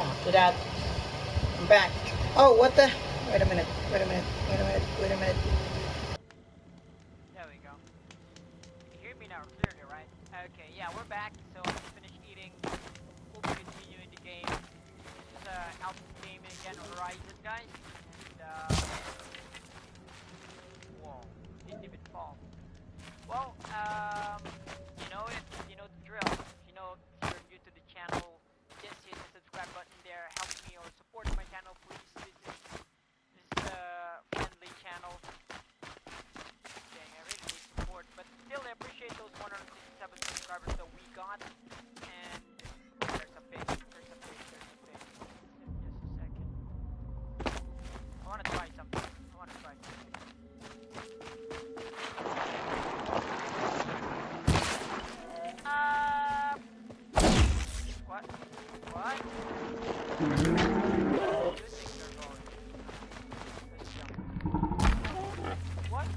after that, I'm back. Oh, what the? Wait a minute. Wait a minute. Wait a minute. Wait a minute. There we go. You hear me now clearly, right? Okay, yeah, we're back. So I just finished eating. We'll be continuing the game. This is Alpha game again, Horizon, guys. And whoa, didn't even fall. Well, you know it. You know the drill. You know, if you're new to the channel, just hit the subscribe button there. Help me or support my channel, please. This is a friendly channel. Dang, I really need support, but still, I appreciate those 167 subscribers that we got. And there's a pig. There's a pig. There's a pig. Just a second. I want to try something. I want to try something. What? What? Good things are going. Let's jump. What?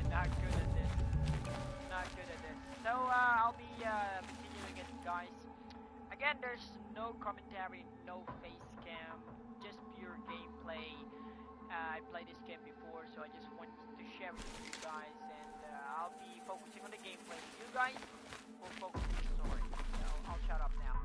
Not good at this. Not good at this. So, I'll be continuing it, guys. Again, there's no commentary, no face cam, just pure gameplay. I played this game before, so I just wanted to share it with you guys, and I'll be focusing on the gameplay. You guys will focus on the story. So I'll shut up now.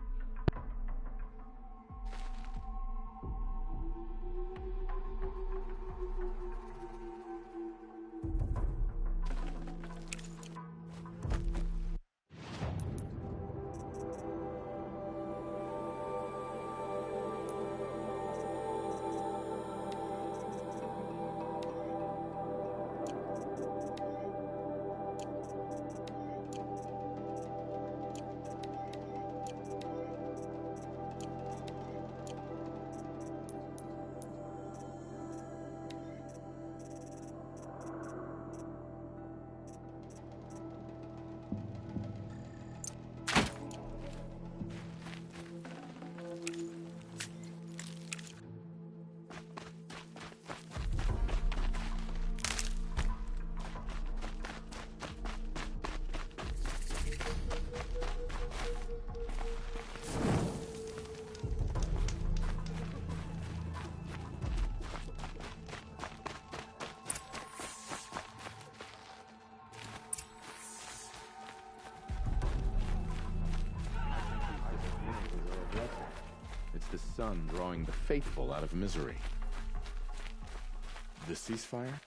It's the sun drawing the faithful out of misery. The ceasefire?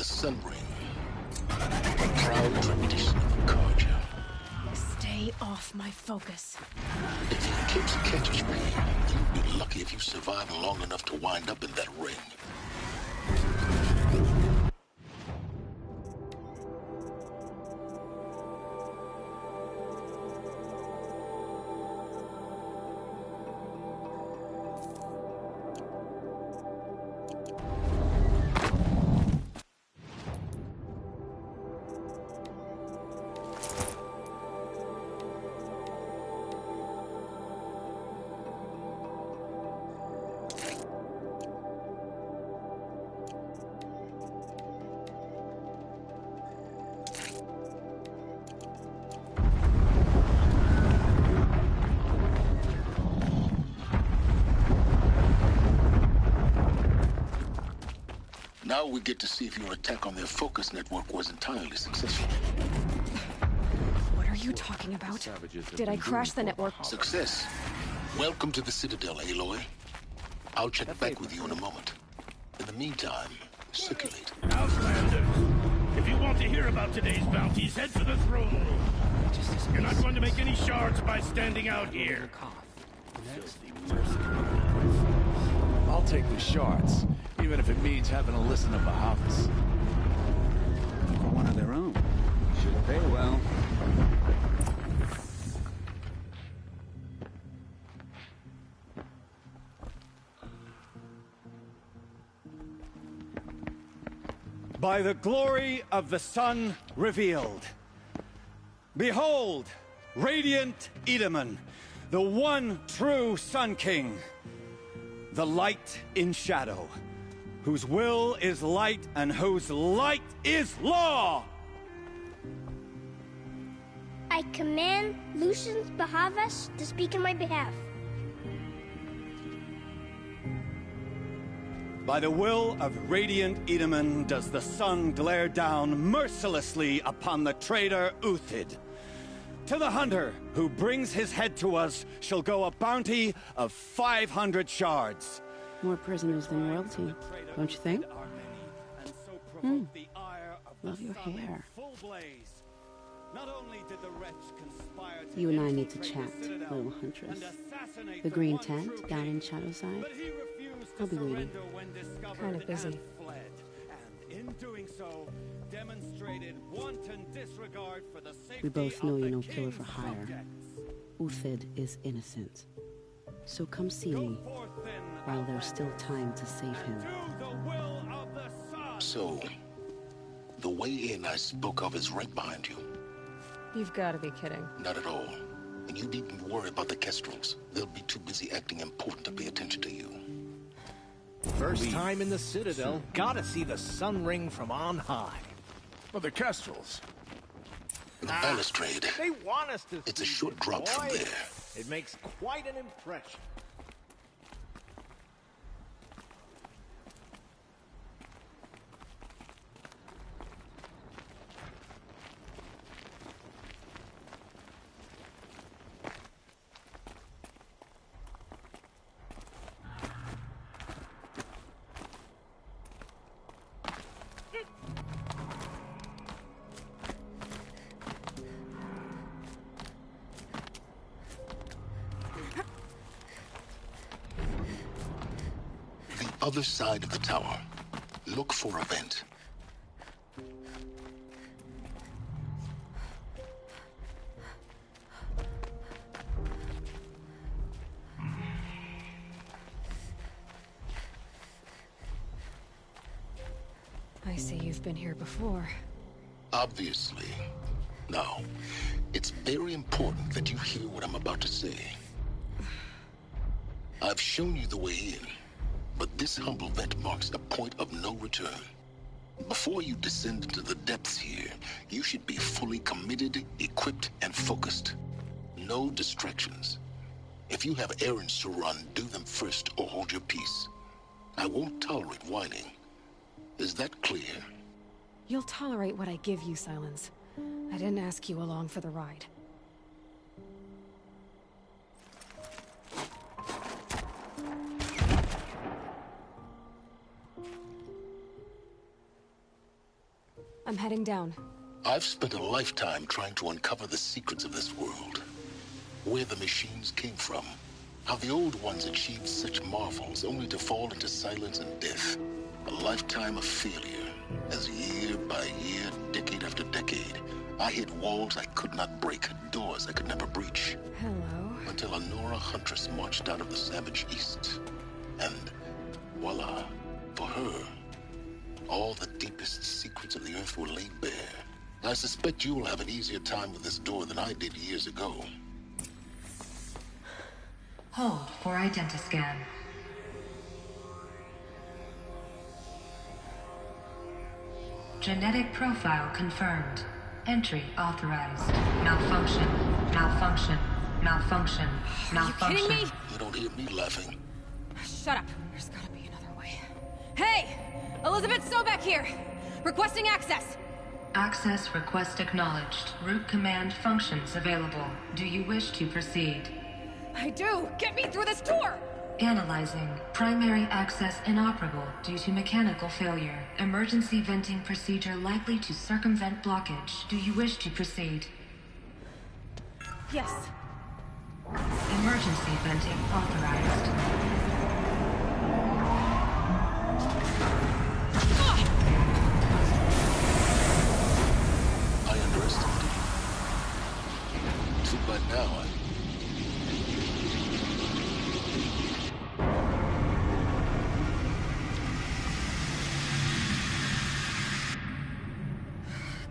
the Sun Ring. A proud tradition of Karja. Stay off my focus. If the eclipse catches me, you'll be lucky if you survive long enough to wind up in that ring. Now we get to see if your attack on their focus network was entirely successful. What are you talking about? Did I crash the network? Success. Welcome to the Citadel, Aloy. I'll check back with you in a moment. In the meantime, circulate. Outlanders, if you want to hear about today's bounties, head for the throne room. You're not going to make any shards by standing out here. I'll take the shards, even if it means having to listen to Bahavas. For one of their own. Should pay well. By the glory of the sun revealed. Behold, radiant Edaman, the one true Sun King. The light in shadow, whose will is light and whose light is law! I command Lucius Bahavas to speak in my behalf. By the will of radiant Edaman does the sun glare down mercilessly upon the traitor Uthid. To the hunter who brings his head to us shall go a bounty of 500 shards. More prisoners than royalty, don't you think? Love your hair. You and I need to chat, little huntress. The green tent down in Shadowside? I'll be waiting. Kind of busy. In doing so, demonstrated wanton disregard for the safety We both know of you're the no killer king's for hire. subjects. Uthid is innocent. So come see me while there's still time to save him. Do the will of the sun. So, the way in I spoke of is right behind you. You've got to be kidding. Not at all. And you needn't worry about the Kestrels. They'll be too busy acting important to pay attention to you. First time in the Citadel. Gotta see the sun ring from on high. Well, the Kestrels. The balustrade. They want us to It's a see short it, drop from boy. there. It makes quite an impression. Other side of the tower. Look for a vent. I see you've been here before. Obviously. Now, it's very important that you hear what I'm about to say. I've shown you the way in, but this humble vent marks a point of no return. Before you descend into the depths here, you should be fully committed, equipped, and focused. No distractions. If you have errands to run, do them first or hold your peace. I won't tolerate whining. Is that clear? You'll tolerate what I give you, Sylens. I didn't ask you along for the ride. I'm heading down. I've spent a lifetime trying to uncover the secrets of this world. Where the machines came from. How the old ones achieved such marvels only to fall into silence and death. A lifetime of failure, as year by year, decade after decade, I hit walls I could not break, doors I could never breach. Hello. Until a Nora huntress marched out of the savage east. And voila, for her, all the deepest secrets of the earth were laid bare. I suspect you will have an easier time with this door than I did years ago. Hold for identiscan. Genetic profile confirmed. Entry authorized. Malfunction. Malfunction. Malfunction. Malfunction. Are you kidding me? You don't hear me laughing. Shut up. There's gotta be another way. Hey! Elizabeth Sobek here! Requesting access! Access request acknowledged. Root command functions available. Do you wish to proceed? I do! Get me through this door! Analyzing. Primary access inoperable due to mechanical failure. Emergency venting procedure likely to circumvent blockage. Do you wish to proceed? Yes. Emergency venting authorized. I underestimated you. Too bad now,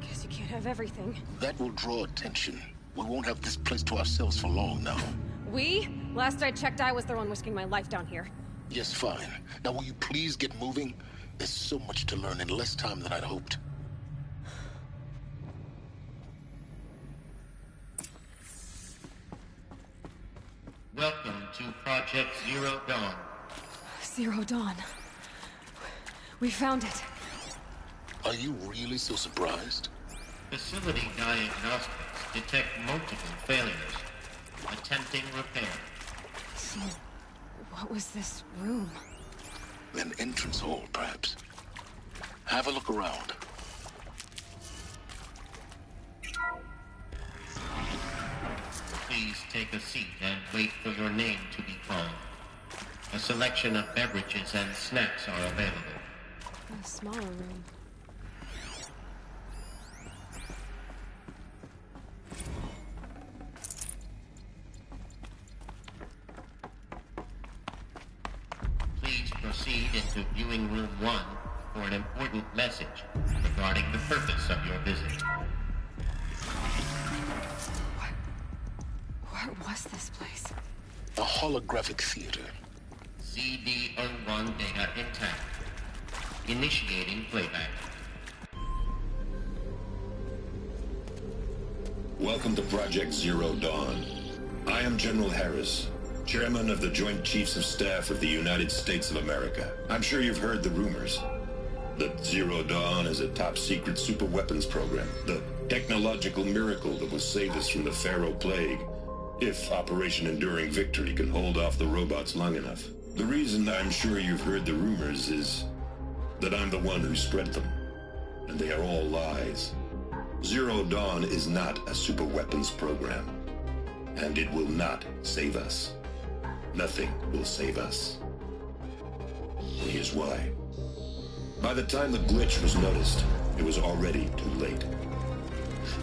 Guess you can't have everything. That will draw attention. We won't have this place to ourselves for long now. We? Last I checked, I was the one risking my life down here. Yes, fine. Now will you please get moving? There's so much to learn in less time than I'd hoped. Welcome to Project Zero Dawn. Zero Dawn. We found it. Are you really so surprised? Facility diagnostics detect multiple failures. Attempting repair. So, what was this room? An entrance hall, perhaps. Have a look around. Please take a seat and wait for your name to be called. A selection of beverages and snacks are available. A smaller room. Please proceed into viewing room 1 for an important message regarding the purpose of your visit. What was this place? A holographic theater. CD01 data intact. Initiating playback. Welcome to Project Zero Dawn. I am General Harris, Chairman of the Joint Chiefs of Staff of the United States of America. I'm sure you've heard the rumors. That Zero Dawn is a top-secret super-weapons program. The technological miracle that will save us from the Pharaoh Plague, if Operation Enduring Victory can hold off the robots long enough. The reason I'm sure you've heard the rumors is that I'm the one who spread them. And they are all lies. Zero Dawn is not a super-weapons program. And it will not save us. Nothing will save us. Here's why. By the time the glitch was noticed, it was already too late.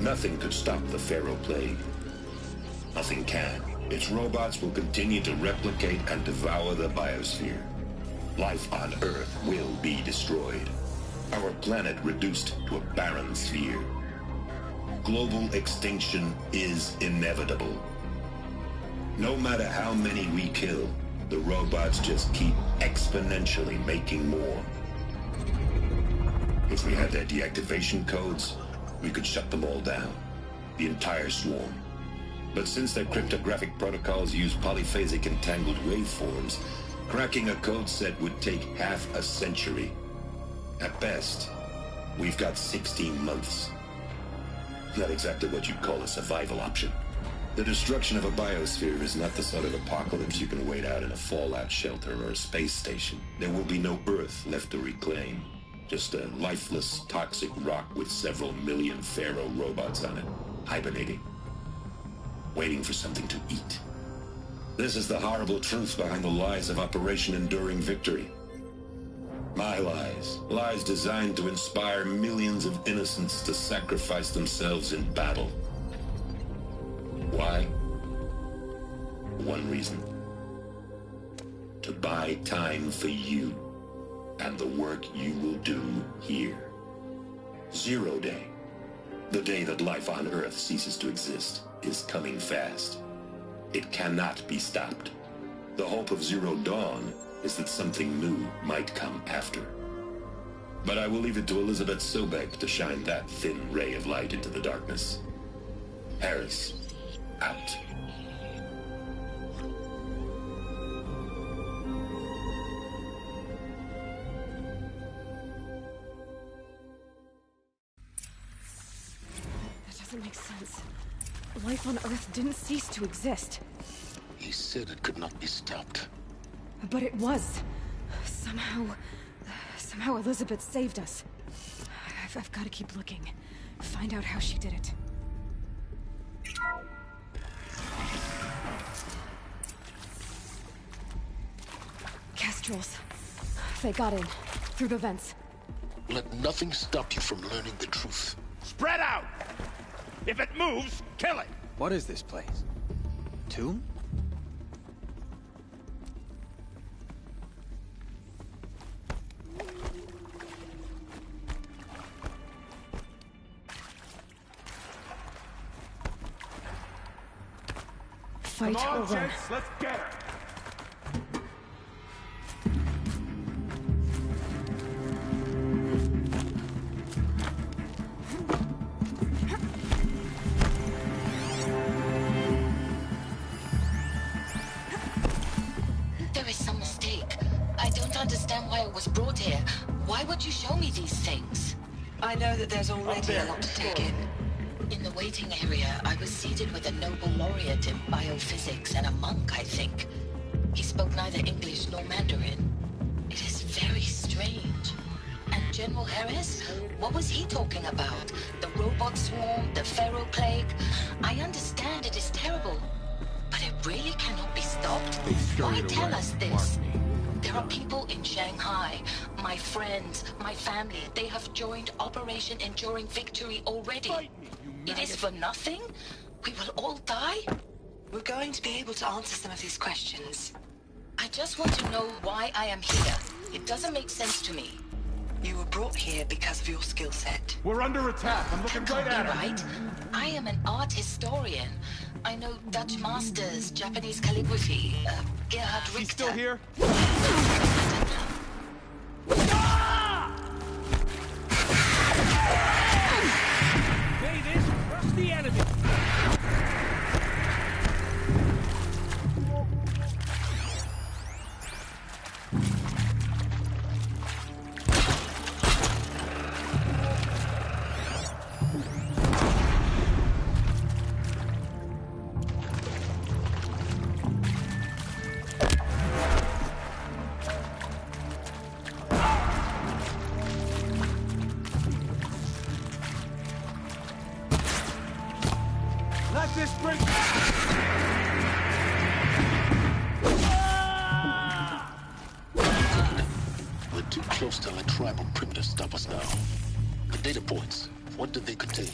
Nothing could stop the Pharaoh Plague. Nothing can. Its robots will continue to replicate and devour the biosphere. Life on Earth will be destroyed. Our planet reduced to a barren sphere. Global extinction is inevitable. No matter how many we kill, the robots just keep exponentially making more. If we had their deactivation codes, we could shut them all down. The entire swarm. But since their cryptographic protocols use polyphasic entangled waveforms, cracking a code set would take half a century. At best, we've got 16 months. Not exactly what you'd call a survival option. The destruction of a biosphere is not the sort of apocalypse you can wait out in a fallout shelter or a space station. There will be no Earth left to reclaim. Just a lifeless, toxic rock with several million Pharaoh robots on it, hibernating, waiting for something to eat. This is the horrible truth behind the lies of Operation Enduring Victory. My lies. Lies designed to inspire millions of innocents to sacrifice themselves in battle. Why? One reason. To buy time for you and the work you will do here. 0 Day, the day that life on Earth ceases to exist, is coming fast. It cannot be stopped. The hope of Zero Dawn is that something new might come after. But I will leave it to Elizabeth Sobek to shine that thin ray of light into the darkness. Harris, out. That doesn't make sense. Life on Earth didn't cease to exist. He said it could not be stopped. But it was. Somehow Elizabeth saved us. I've got to keep looking. Find out how she did it. Kestrels. They got in. Through the vents. Let nothing stop you from learning the truth. Spread out! If it moves, kill it! What is this place? Tomb? Fight Come on, or run. gents, let's get her! There is some mistake. I don't understand why I was brought here. Why would you show me these things? I know that there's already a lot to take in. In the waiting area, I was seated with a Nobel laureate in biophysics and a monk, I think. He spoke neither English nor Mandarin. It is very strange. And General Harris? What was he talking about? The robot swarm, the Pharaoh plague? I understand it is terrible, but it really cannot be stopped. Why tell us this? There are people in Shanghai, my friends, my family. They have joined Operation Enduring Victory already. It is for nothing? We will all die? We're going to be able to answer some of these questions. I just want to know why I am here. It doesn't make sense to me. You were brought here because of your skill set. We're under attack. I'm looking right at her. Right? I am an art historian. I know Dutch masters, Japanese calligraphy, Gerhard Richter. He's still here? Say this, crush the enemy. Let this bring... We're too close to our tribal perimeter to stop us now. The data points, what do they contain?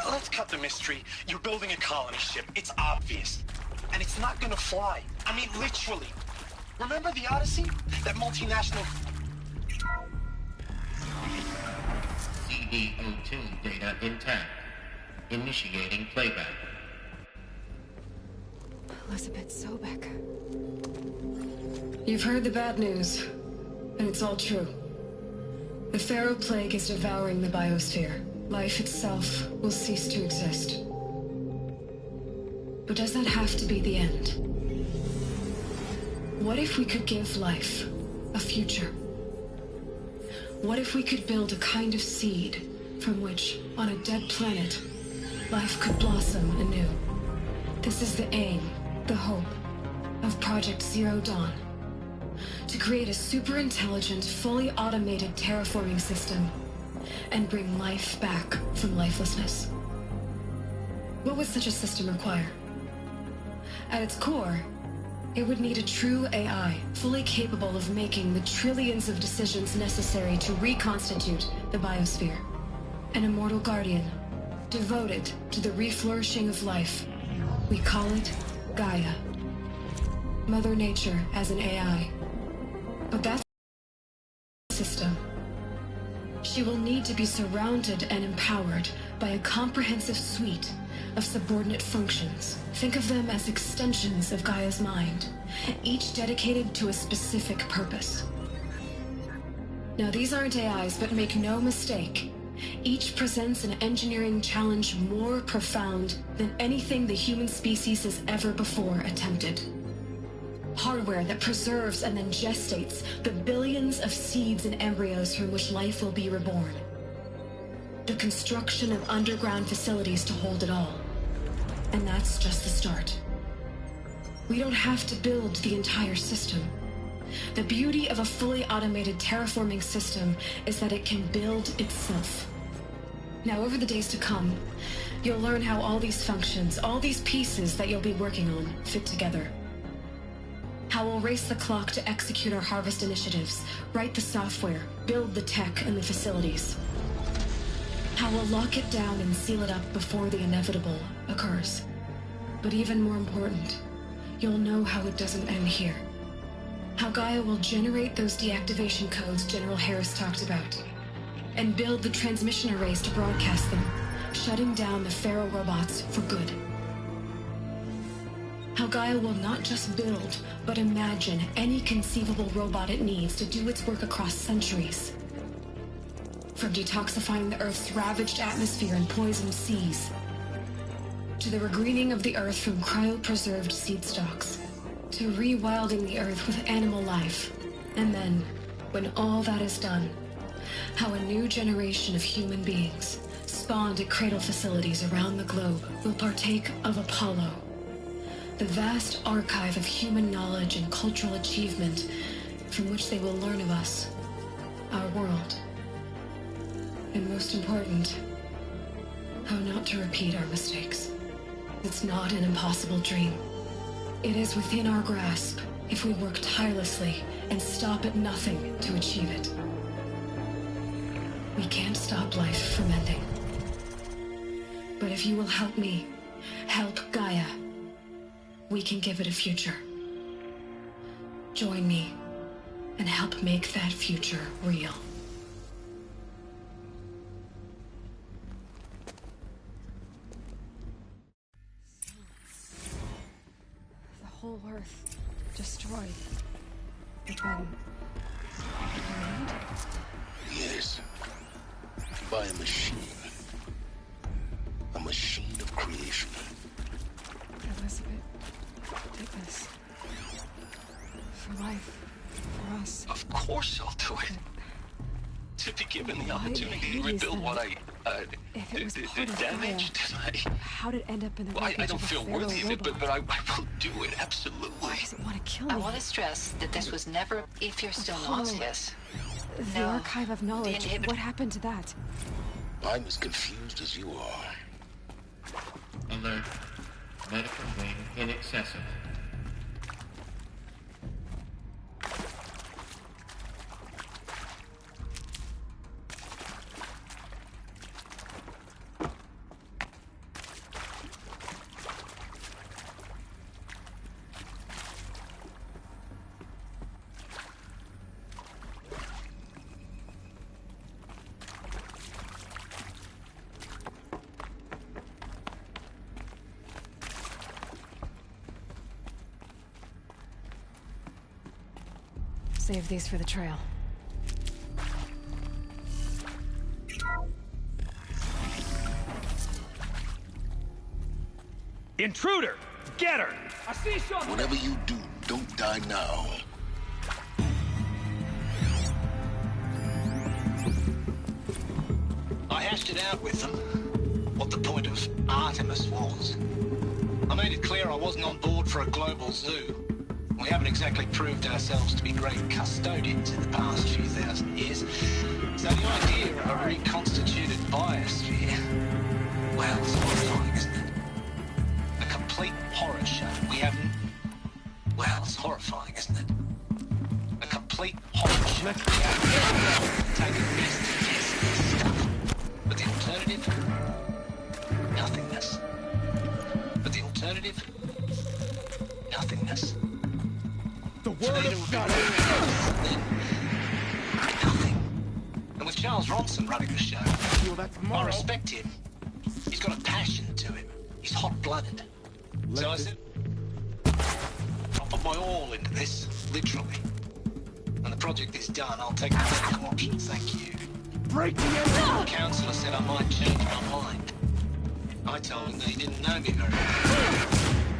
Let's cut the mystery. You're building a colony ship. It's obvious. And it's not gonna fly. I mean, literally. Remember the Odyssey? That multinational... CD02 data intact. Initiating playback. Elizabeth Sobek. You've heard the bad news, and it's all true. The Pharaoh plague is devouring the biosphere. Life itself will cease to exist. But does that have to be the end? What if we could give life a future? What if we could build a kind of seed from which, on a dead planet, life could blossom anew? This is the aim, the hope, of Project Zero Dawn. To create a super-intelligent, fully automated terraforming system and bring life back from lifelessness. What would such a system require? At its core, it would need a true AI, fully capable of making the trillions of decisions necessary to reconstitute the biosphere. An immortal guardian, devoted to the reflourishing of life. We call it Gaia. Mother Nature as an AI. But that's a system. She will need to be surrounded and empowered by a comprehensive suite of subordinate functions. Think of them as extensions of Gaia's mind, each dedicated to a specific purpose. Now, these aren't AIs, but make no mistake, each presents an engineering challenge more profound than anything the human species has ever before attempted. Hardware that preserves and then gestates the billions of seeds and embryos from which life will be reborn. The construction of underground facilities to hold it all. And that's just the start. We don't have to build the entire system. The beauty of a fully automated terraforming system is that it can build itself. Now, over the days to come, you'll learn how all these functions, all these pieces that you'll be working on, fit together. How we'll race the clock to execute our harvest initiatives, write the software, build the tech and the facilities. How we'll lock it down and seal it up before the inevitable occurs. But even more important, you'll know how it doesn't end here. How Gaia will generate those deactivation codes General Harris talked about, and build the transmission arrays to broadcast them, shutting down the Pharaoh robots for good. How Gaia will not just build, but imagine any conceivable robot it needs to do its work across centuries. From detoxifying the Earth's ravaged atmosphere and poisoned seas, to the regreening of the Earth from cryopreserved seed stalks, to rewilding the Earth with animal life. And then, when all that is done, how a new generation of human beings, spawned at cradle facilities around the globe, will partake of Apollo, the vast archive of human knowledge and cultural achievement from which they will learn of us, our world. And most important, how not to repeat our mistakes. It's not an impossible dream. It is within our grasp if we work tirelessly and stop at nothing to achieve it. We can't stop life from ending. But if you will help me, help Gaia, we can give it a future. Join me and help make that future real. The whole Earth destroyed. But then... renewed? Yes. By a machine. A machine of creation. Elizabeth did this. For life. For us. Of course I'll do it. To be given the opportunity to rebuild what I if it was part of damaged, how did it end up in the well, I wreckage don't of a feel Pharaoh worthy of it, robot? but I will do it, absolutely. Why does it want to kill me? I want to stress that this was never, if you're still nauseous. The No, archive of knowledge. What happened to that? I'm as confused as you are. Alert. Medical wing inaccessible. Save these for the trail. Intruder! Get her! I see something! Whatever you do, don't die now. hashed it out with them, what the point of Artemis was. I made it clear I wasn't on board for a global zoo. We haven't exactly proved ourselves to be great custodians in the past few thousand years. So the idea of a reconstituted biosphere, well, it's horrifying, isn't it? A complete horror show. We haven't... Well, it's horrifying, isn't it? A complete horror show. We haven't taken best to test this stuff. But the alternative? Nothingness. But the alternative? Nothingness. The word of God. Nothing. And with Charles Ronson running the show, I respect him. He's got a passion to him. He's hot-blooded. So I said, I'll put my all into this, literally. When the project is done, I'll take the medical option, thank you. Break the end! The counselor said I might change my mind. I told him that he didn't know me very well.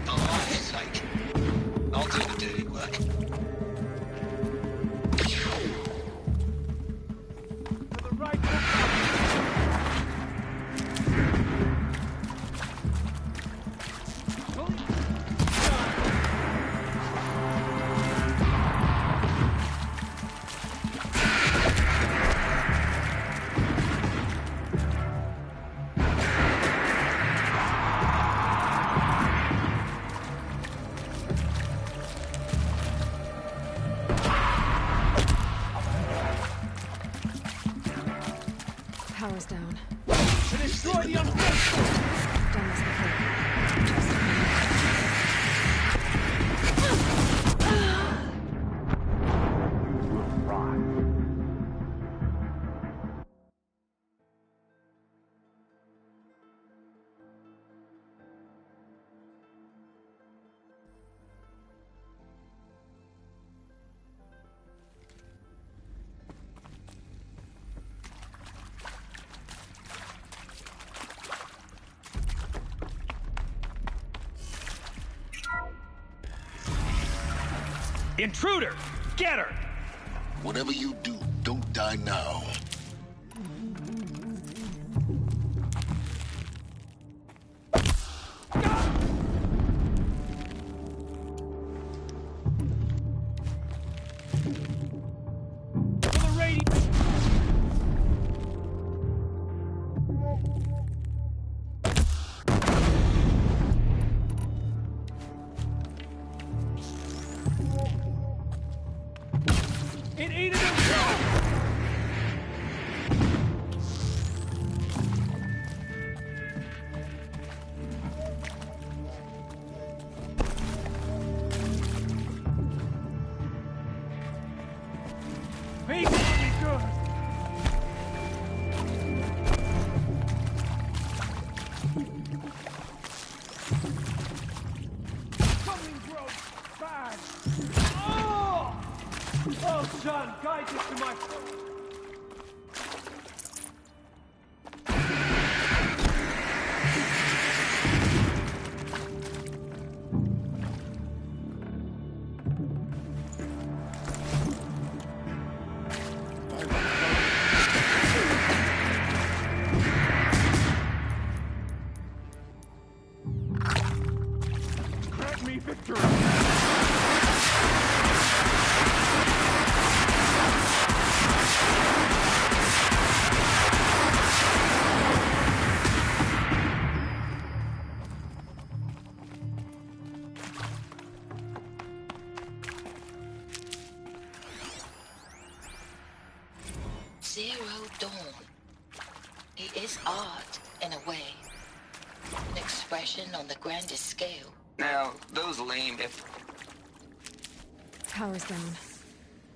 For life's sake, I'll do the dirty work. Power's down. To destroy the unfaithful! I've done this before. Intruder! Get her! Whatever you do, don't die now. For the radio! It ate it himself! He's really good! Something grows bad! Oh! Oh, son, guide this to my foot! Grant me victory! Zero Dawn. It is art, in a way. An expression on the grandest scale. Now, those lame if... Power's down.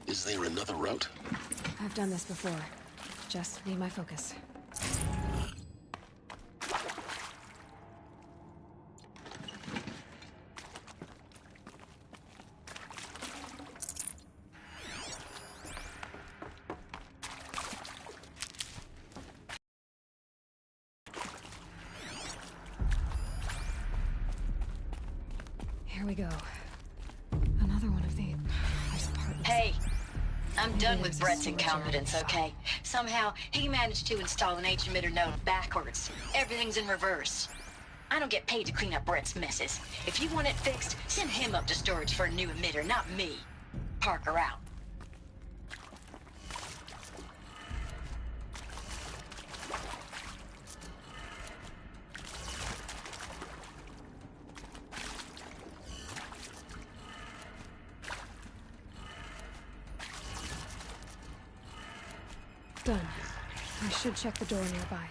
Is there another route? I've done this before. Just need my focus. Here we go. Another one of the... Hey! I'm done with Brett's incompetence, okay? Somehow, he managed to install an H-emitter node backwards. Everything's in reverse. I don't get paid to clean up Brett's messes. If you want it fixed, send him up to storage for a new emitter, not me. Parker out. Done. I should check the door nearby.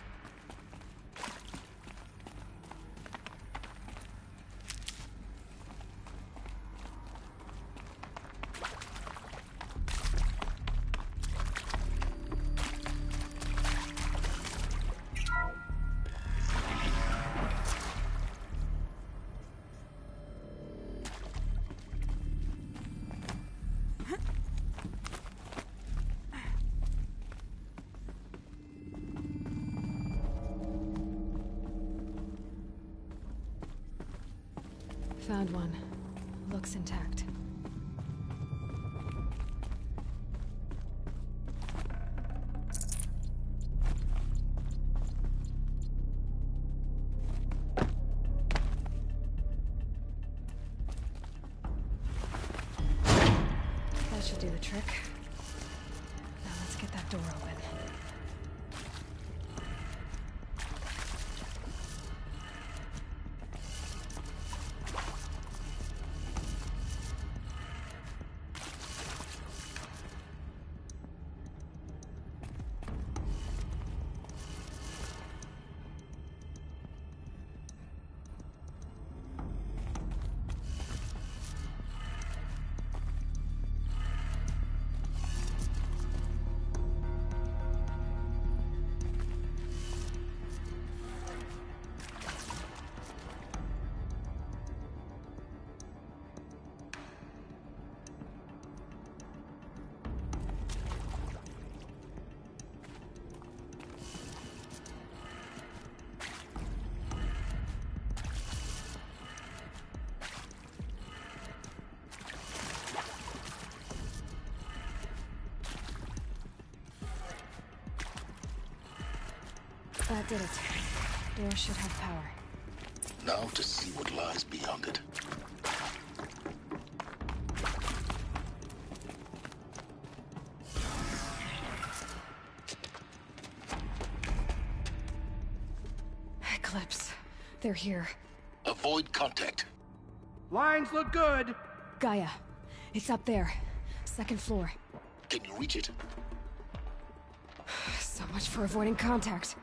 Found one. Looks intact. That should do the trick. Now let's get that door open. That did it. Door should have power. Now to see what lies beyond it. Eclipse. They're here. Avoid contact. Lines look good. Gaia. It's up there. Second floor. Can you reach it? So much for avoiding contact.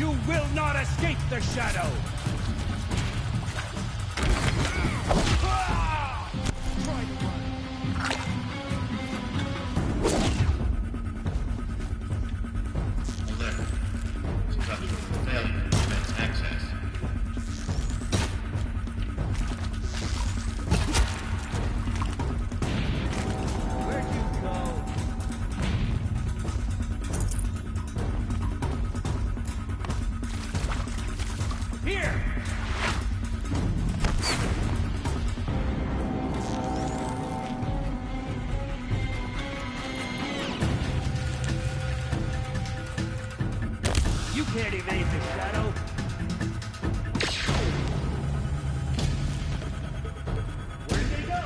You will not escape the shadow! Alert. Structural failure prevents access. Where'd you go? Here! You can't evade the shadow. Where did they go?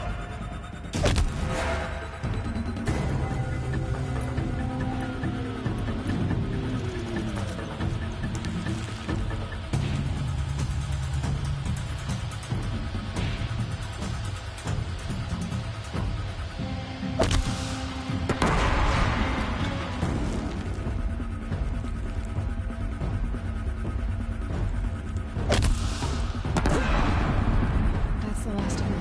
That's the last of them.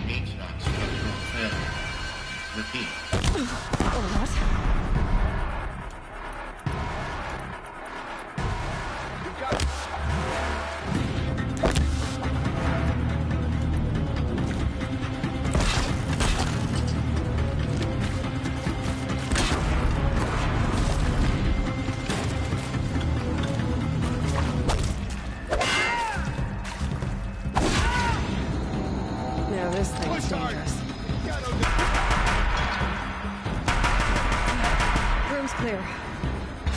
HVAC structural failure. Repeat. What? Now this thing's dangerous. Room's clear.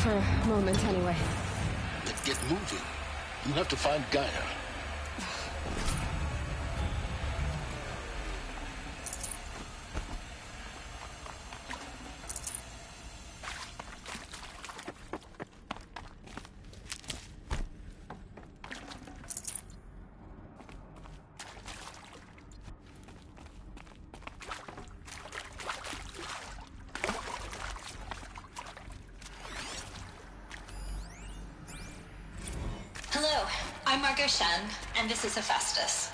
For a moment, anyway. Let's get moving. You have to find Gaia. Hello, I'm Margot Shen, and this is Hephaestus.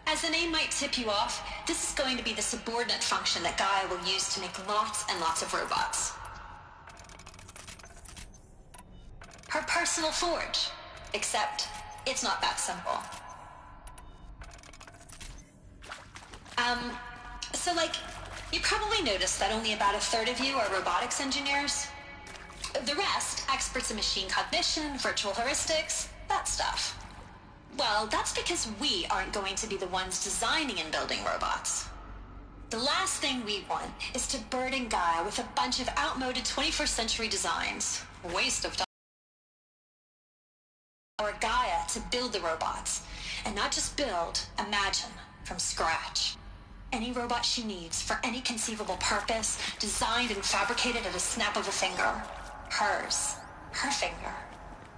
As the name might tip you off, this is going to be the subordinate function that Gaia will use to make lots and lots of robots. Her personal forge. Except, it's not that simple. You probably noticed that only about a third of you are robotics engineers. The rest, experts in machine cognition, virtual heuristics, that stuff. Well, that's because we aren't going to be the ones designing and building robots. The last thing we want is to burden Gaia with a bunch of outmoded 21st century designs. Waste of time. Or Gaia to build the robots. And not just build, imagine, from scratch. Any robot she needs for any conceivable purpose, designed and fabricated at a snap of a finger. Hers. Her finger.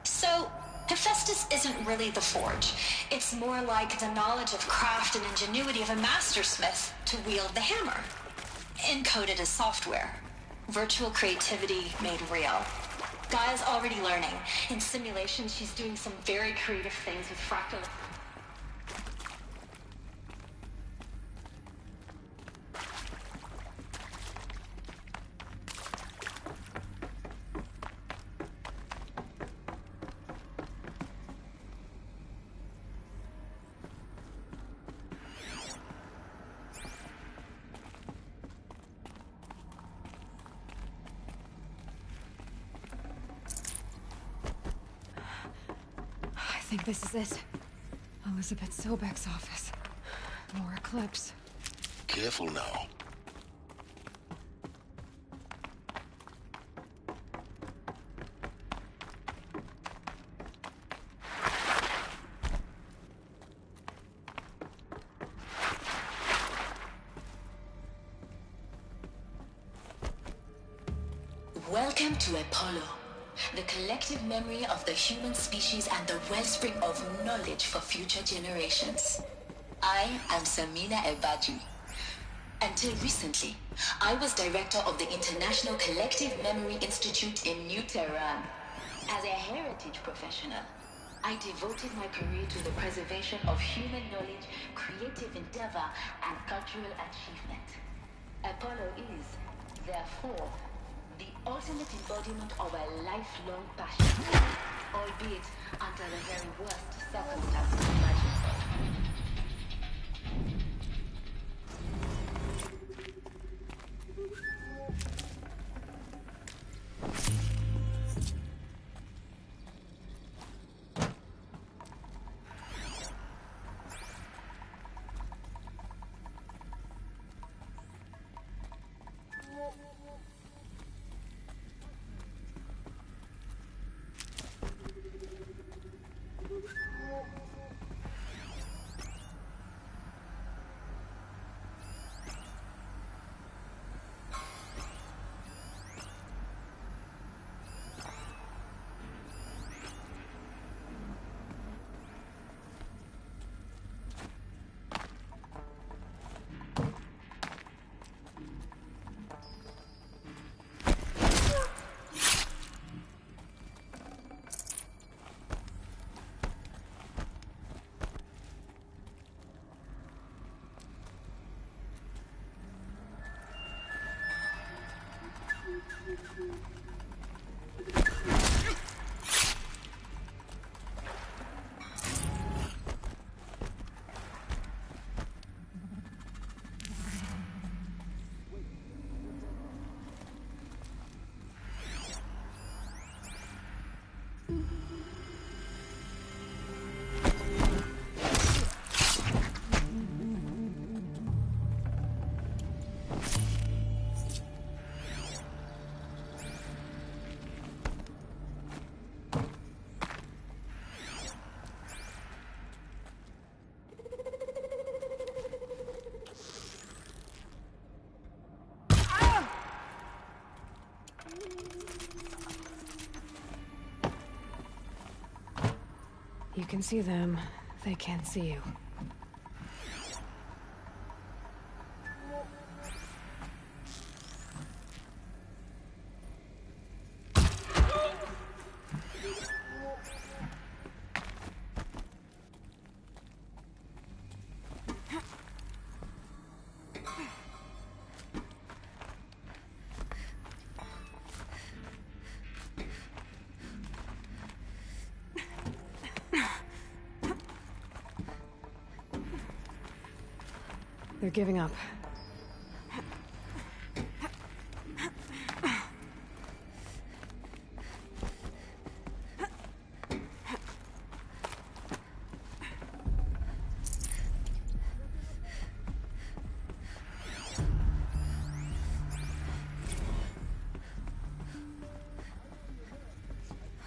So, Hephaestus isn't really the forge. It's more like the knowledge of craft and ingenuity of a mastersmith to wield the hammer. Encoded as software. Virtual creativity made real. Gaia's already learning. In simulations, she's doing some very creative things with fractal... I think this is it. Elizabeth Sobek's office. More Eclipse. Careful now. Welcome to Apollo, the collective memory of the human species and the wellspring of knowledge for future generations. I am Samina Ebaju. Until recently, I was director of the International Collective Memory Institute in New Tehran. As a heritage professional, I devoted my career to the preservation of human knowledge, creative endeavor, and cultural achievement. Apollo is, therefore, the ultimate embodiment of a lifelong passion, albeit under the very worst circumstances imaginable. You can see them, they can't see you. They're giving up.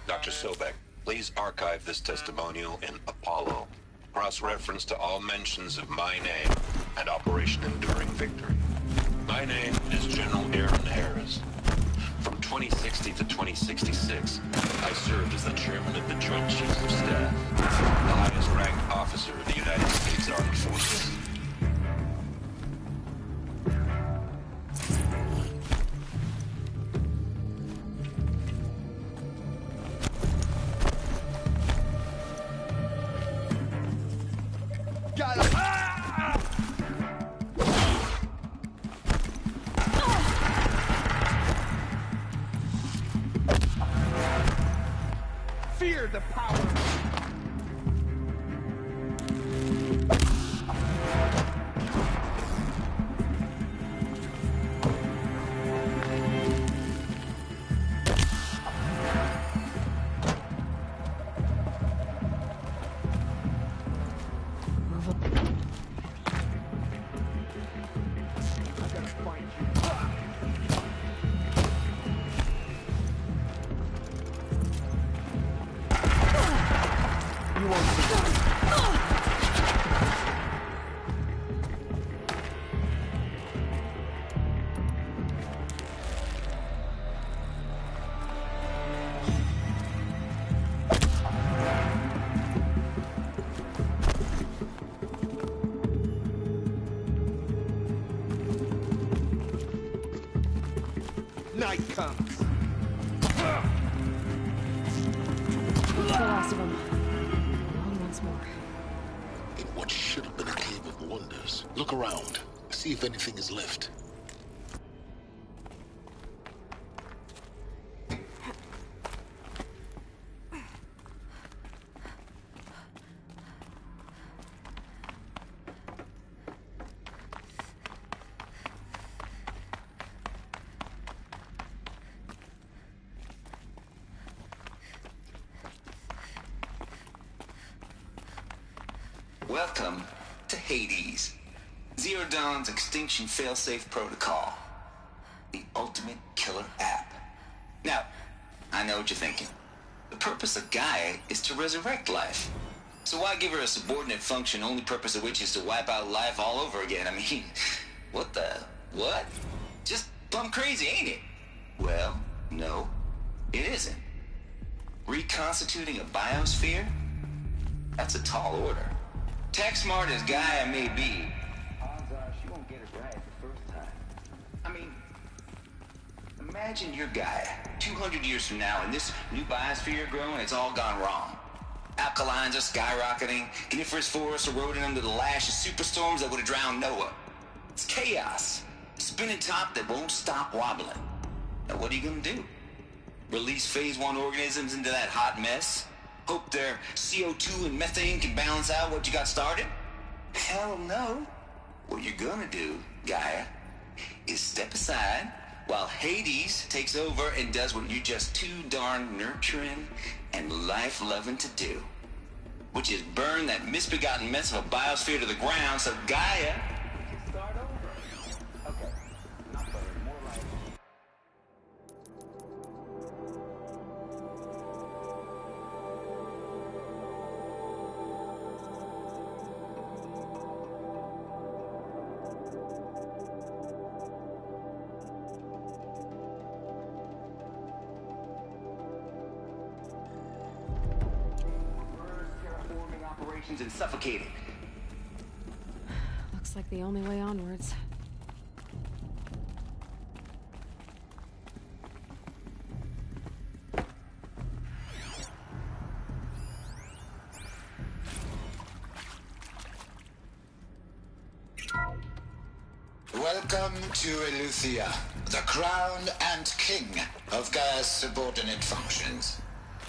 Dr. Sobek, please archive this testimonial in Apollo. Cross-reference to all mentions of my name and Operation Enduring Victory. My name is General Aaron Harris. From 2060 to 2066, I served as the chairman of the Joint Chiefs of Staff, the highest-ranked officer of the United States Armed Forces. Fear the power. Look around. See if anything is left. Welcome to Hades, Zero Dawn's extinction failsafe protocol, the ultimate killer app. Now, I know what you're thinking. The purpose of Gaia is to resurrect life. So why give her a subordinate function, only purpose of which is to wipe out life all over again? I mean, what? Just plumb crazy, ain't it? Well, no, it isn't. Reconstituting a biosphere? That's a tall order. Tech smart as Gaia may be, odds are she won't get it right the first time. I mean, imagine you're Gaia, 200 years from now, and this new biosphere growing, it's all gone wrong. Alkalines are skyrocketing, coniferous forests eroding under the lash of superstorms that would have drowned Noah. It's chaos, spinning top that won't stop wobbling. Now what are you gonna do? Release phase 1 organisms into that hot mess? Hope their CO2 and methane can balance out what you got started? Hell no. What you're gonna do, Gaia, is step aside while Hades takes over and does what you're just too darn nurturing and life-loving to do, which is burn that misbegotten mess of a biosphere to the ground so Gaia can start over. Okay, not better, more like... and suffocating. Looks like the only way onwards. Welcome to Eleuthia, the crown and king of Gaia's subordinate functions.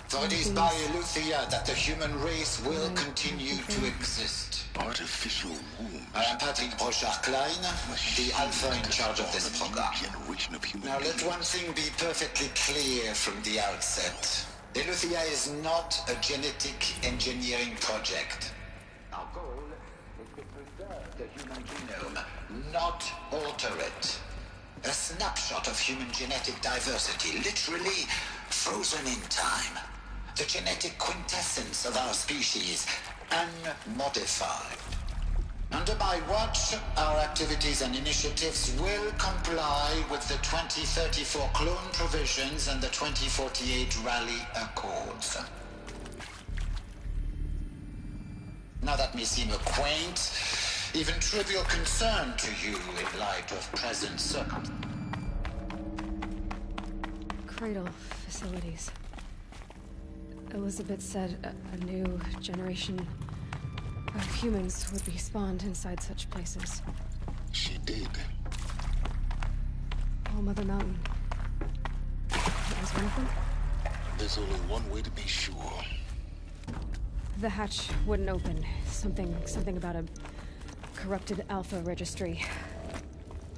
For it is by Eleuthia that the human race will continue to exist. Artificial womb. I am Patrick Brochard-Klein, the alpha in charge of this program. Now let one thing be perfectly clear from the outset. Eleuthia is not a genetic engineering project. Our goal is to preserve the human genome, not alter it. A snapshot of human genetic diversity, literally frozen in time. The genetic quintessence of our species, unmodified. Under my watch, our activities and initiatives will comply with the 2034 clone provisions and the 2048 Rally Accords. Now that may seem a quaint, even trivial concern to you in light of present circumstances. Cradle facilities. Elizabeth said a new generation of humans would be spawned inside such places. She did. Oh, Mother Mountain. That was one of them? There's only one way to be sure. The hatch wouldn't open. Something about a corrupted Alpha registry.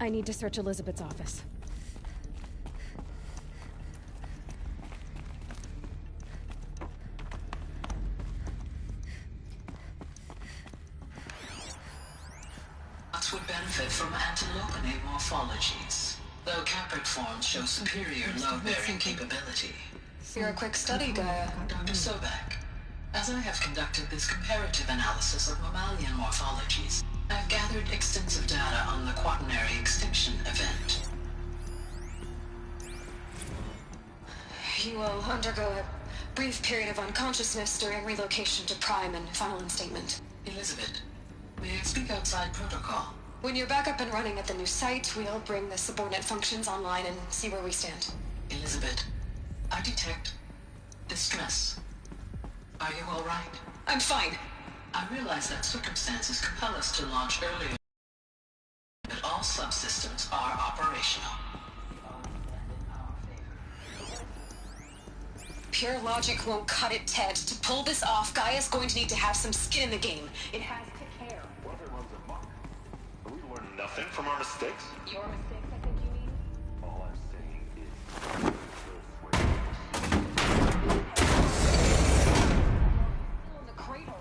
I need to search Elizabeth's office. Would benefit from antilopenate morphologies, though caprid forms show superior load-bearing capability. You're a quick study, Gaia, Dr. Sobek. As I have conducted this comparative analysis of mammalian morphologies, I've gathered extensive data on the quaternary extinction event. You will undergo a brief period of unconsciousness during relocation to Prime and final instatement. Elizabeth, may I speak outside protocol? When you're back up and running at the new site, we'll bring the subordinate functions online and see where we stand. Elizabeth, I detect distress. Are you all right? I'm fine. I realize that circumstances compel us to launch earlier Pure logic won't cut it, Ted. To pull this off, Gaia's going to need to have some skin in the game. It has to care. What if it runs amok? Have we learned nothing from our mistakes? Your mistakes, I think you mean? All I'm saying is... In the cradle.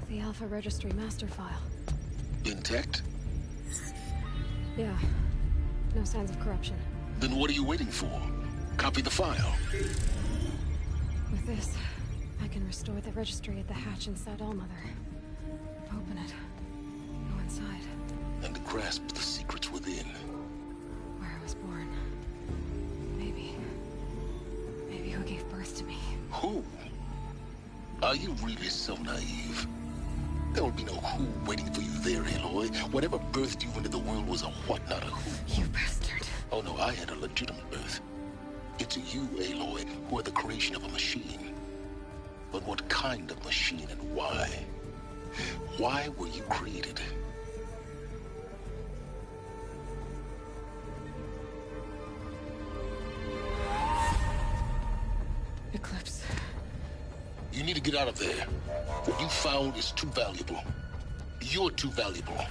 The Alpha Registry master file. Intact? Yeah. No signs of corruption. Then what are you waiting for? Copy the file. With this, I can restore the registry at the hatch inside Allmother. Open it. Go inside. And grasp the secrets within. Where I was born. Maybe who gave birth to me. Who? Are you really so naive? There will be no who waiting for you there, Aloy. Whatever birthed you into the world was a what, not a who. You bastard. Oh no, I had a legitimate birth. It's you, Aloy, who are the creation of a machine. But what kind of machine and why? Why were you created? Eclipse. You need to get out of there. What you found is too valuable. You're too valuable.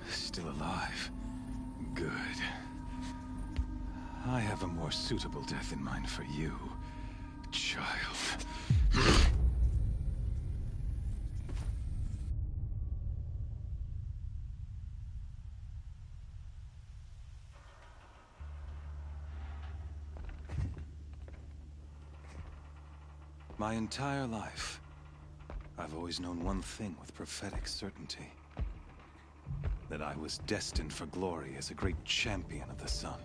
Still alive. Good. I have a more suitable death in mind for you, child. My entire life, I've always known one thing with prophetic certainty. That I was destined for glory as a great champion of the sun.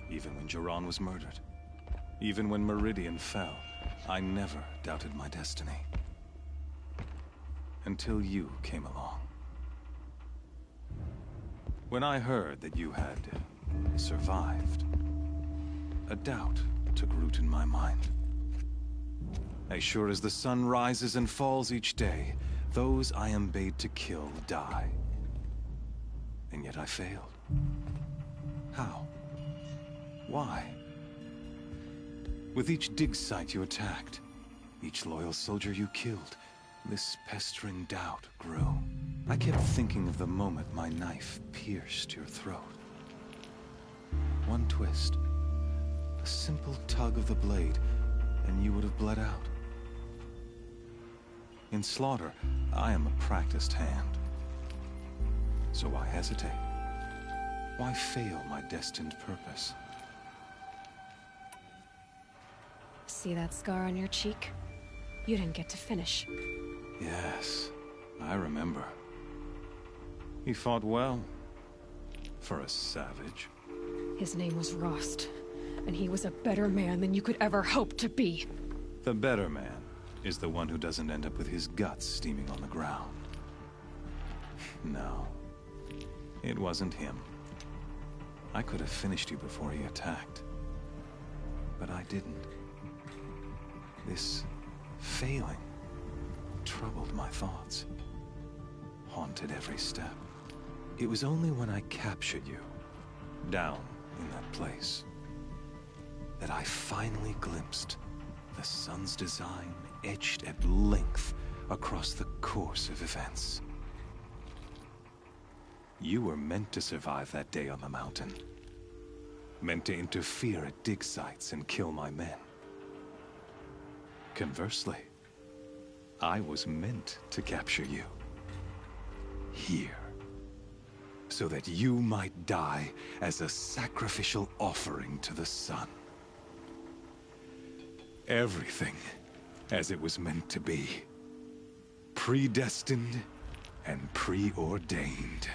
Even when Jiran was murdered, even when Meridian fell, I never doubted my destiny. Until you came along. When I heard that you had survived, a doubt took root in my mind. As sure as the sun rises and falls each day, those I am bade to kill die. And yet I failed. How? Why? With each dig site you attacked, each loyal soldier you killed, this pestering doubt grew. I kept thinking of the moment my knife pierced your throat. One twist, a simple tug of the blade, and you would have bled out. In slaughter, I am a practiced hand. So why hesitate? Why fail my destined purpose? See that scar on your cheek? You didn't get to finish. Yes, I remember. He fought well. For a savage. His name was Rost, and he was a better man than you could ever hope to be. The better man is the one who doesn't end up with his guts steaming on the ground. No, it wasn't him. I could have finished you before he attacked. But I didn't. This failing troubled my thoughts, haunted every step. It was only when I captured you, down in that place, that I finally glimpsed the sun's design etched at length across the course of events. You were meant to survive that day on the mountain. meant to interfere at dig sites and kill my men. Conversely, I was meant to capture you. Here. So that you might die as a sacrificial offering to the sun. Everything as it was meant to be. Predestined and preordained.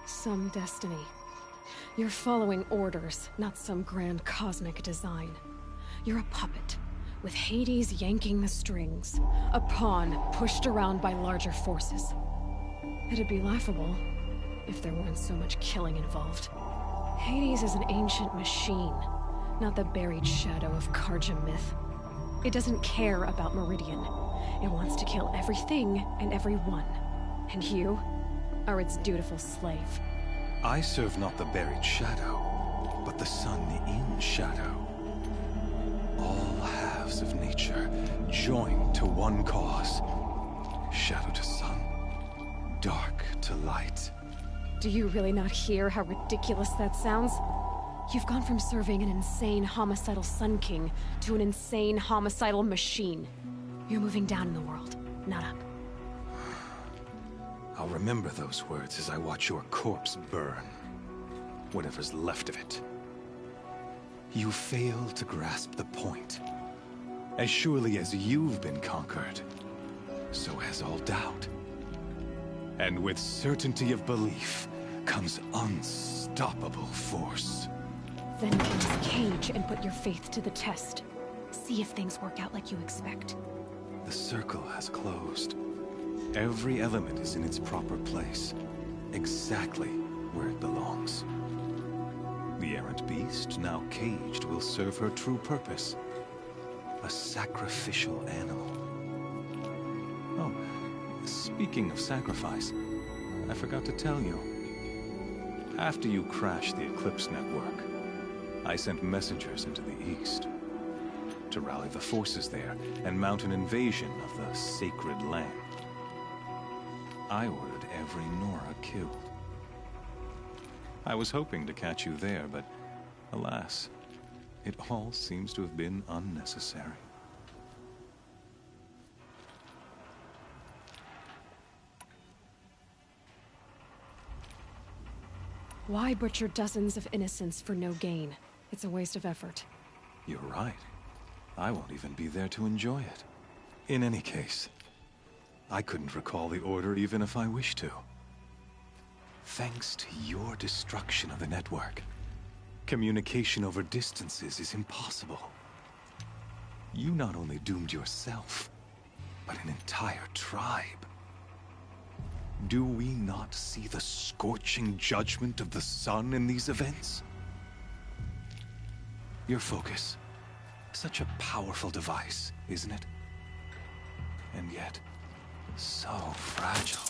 Some destiny. You're following orders, not some grand cosmic design. You're a puppet, with Hades yanking the strings. A pawn pushed around by larger forces. It'd be laughable if there weren't so much killing involved. Hades is an ancient machine, not the buried shadow of Karja myth. It doesn't care about Meridian. It wants to kill everything and everyone. And you are its dutiful slave. I serve not the buried shadow, but the sun in shadow. All halves of nature joined to one cause. Shadow to sun, dark to light. Do you really not hear how ridiculous that sounds? You've gone from serving an insane homicidal Sun King to an insane homicidal machine. You're moving down in the world, not up. I'll remember those words as I watch your corpse burn. Whatever's left of it. You fail to grasp the point. As surely as you've been conquered, so has all doubt. And with certainty of belief comes unstoppable force. Then get in this cage and put your faith to the test. See if things work out like you expect. The circle has closed. Every element is in its proper place, exactly where it belongs. The errant beast, now caged, will serve her true purpose. A sacrificial animal. Oh, speaking of sacrifice, I forgot to tell you. After you crashed the Eclipse network, I sent messengers into the east to rally the forces there and mount an invasion of the sacred land. I ordered every Nora killed. I was hoping to catch you there, but alas, it all seems to have been unnecessary. Why butcher dozens of innocents for no gain? It's a waste of effort. You're right. I won't even be there to enjoy it. In any case, I couldn't recall the order even if I wished to. Thanks to your destruction of the network, communication over distances is impossible. You not only doomed yourself, but an entire tribe. Do we not see the scorching judgment of the sun in these events? Your focus, such a powerful device, isn't it? And yet, so fragile.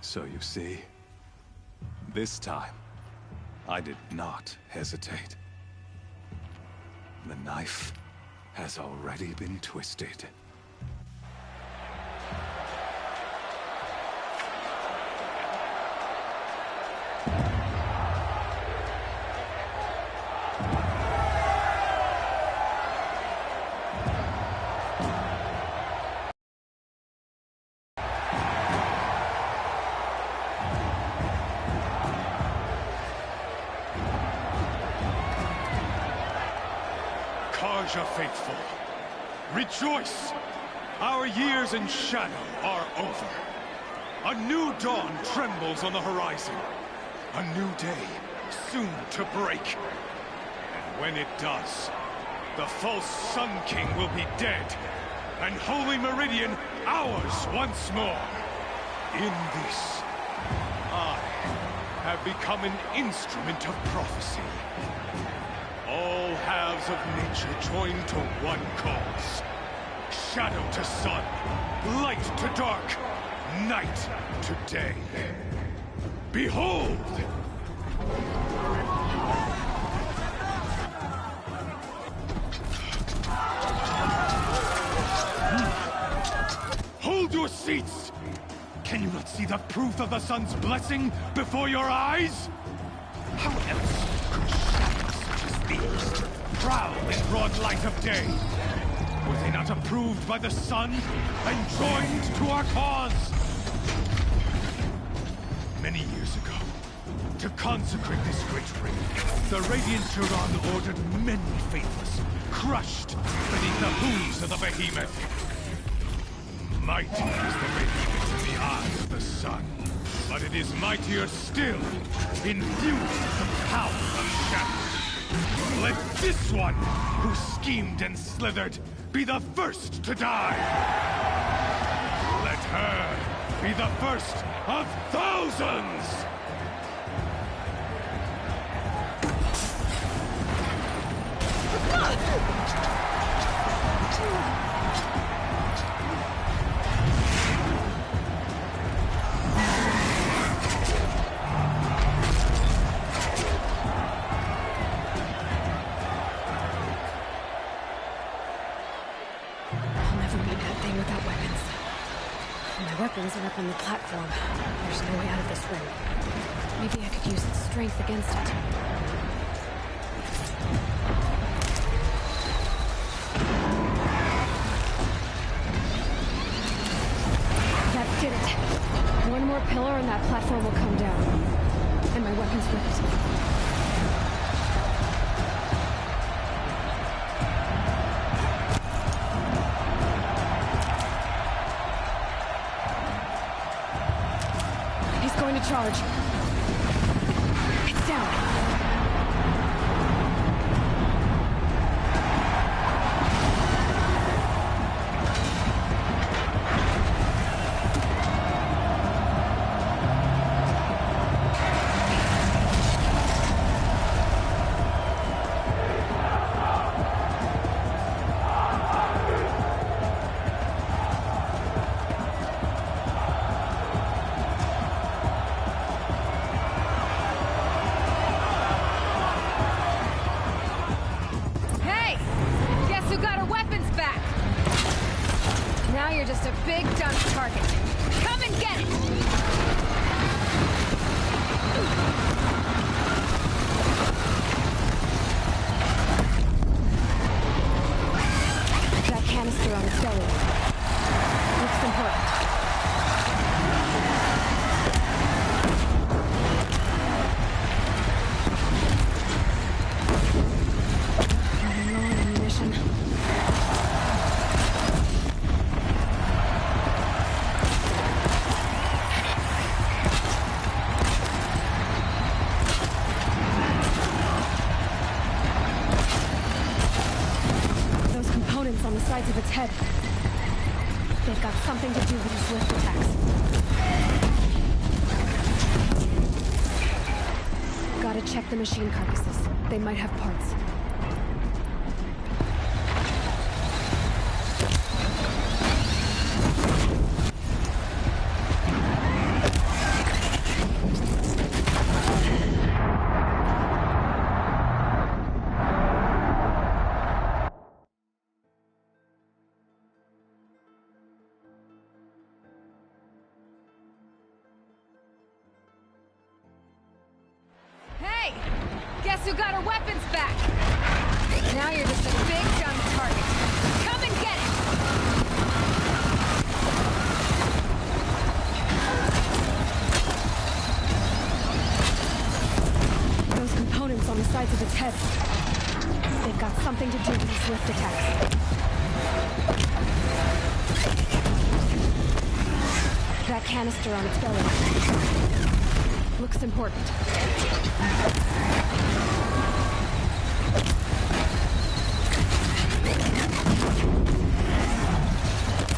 So you see, this time, I did not hesitate. The knife has already been twisted. Karja faithful, rejoice! Our years in shadow are over. A new dawn trembles on the horizon. A new day soon to break. And when it does, the false Sun King will be dead, and Holy Meridian ours once more. In this, I have become an instrument of prophecy. All halves of nature join to one cause. Shadow to sun, light to dark, night to day. Behold! seats! Can you not see the proof of the sun's blessing before your eyes? How else could shadows such as these prowl in broad light of day? Were they not approved by the sun and joined to our cause? Many years ago, to consecrate this great ring, the Radiant Turan ordered many faithless, crushed beneath the hooves of the behemoth. Mighty is the behemoth in the eyes of the sun, but it is mightier still, infused with the power of shadow. Let this one, who schemed and slithered, be the first to die! Let her be the first of thousands! Weapons are up on the platform. There's no way out of this ring. Maybe I could use its strength against it. That did it. One more pillar and that platform will come down. And my weapons with it. Charge. It's down. On the sides of its head. They've got something to do with its swift attacks. Gotta check the machine carcasses. They might have parts. Guess who got her weapons back? Now you're just a big dumb target. Come and get it! Those components on the sides of its head. They've got something to do with these swift attacks. That canister on its belly. Looks important.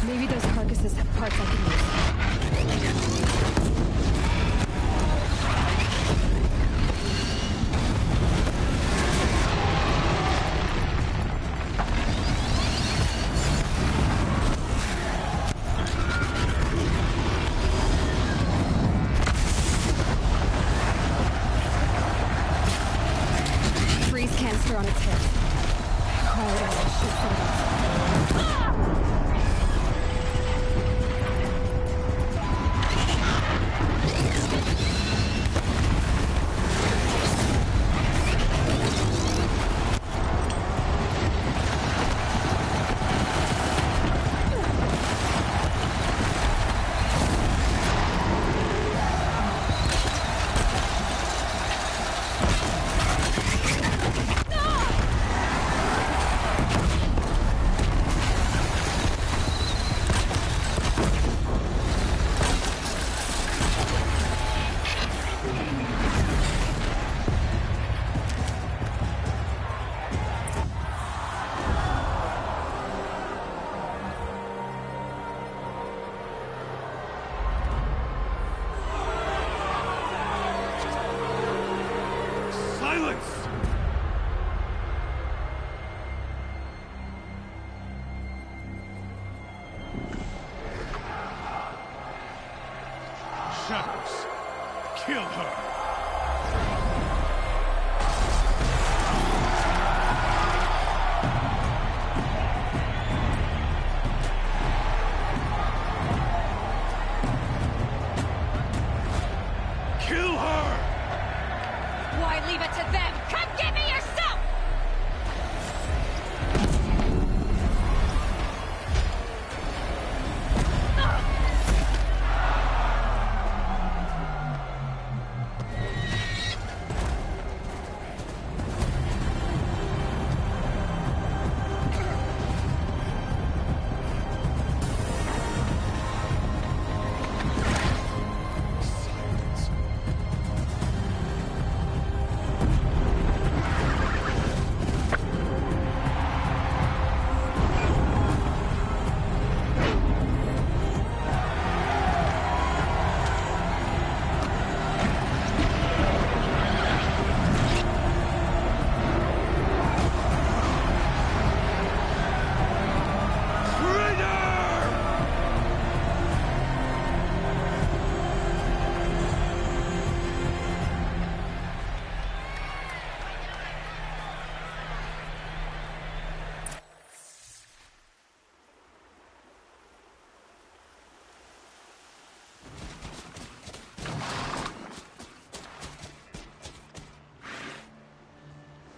Maybe those carcasses have parts I can use. Canister on its head. Cryo arrow should set it off. Kill her! Kill her! Why leave it to them? Come get me yourself!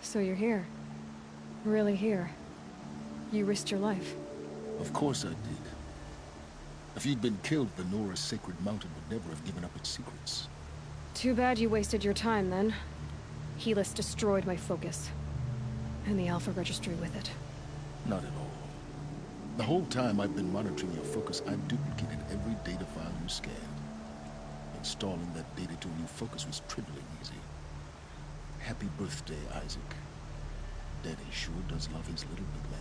So you're here. Really here. You risked your life. Of course I did. If you'd been killed, the Nora's sacred mountain would never have given up its secrets. Too bad you wasted your time, then. Helis destroyed my focus. And the Alpha Registry with it. Not at all. The whole time I've been monitoring your focus, I've duplicated every data file you scanned. Installing that data to a new focus was trivially easy. Happy birthday, Isaac. Daddy sure does love his little big man.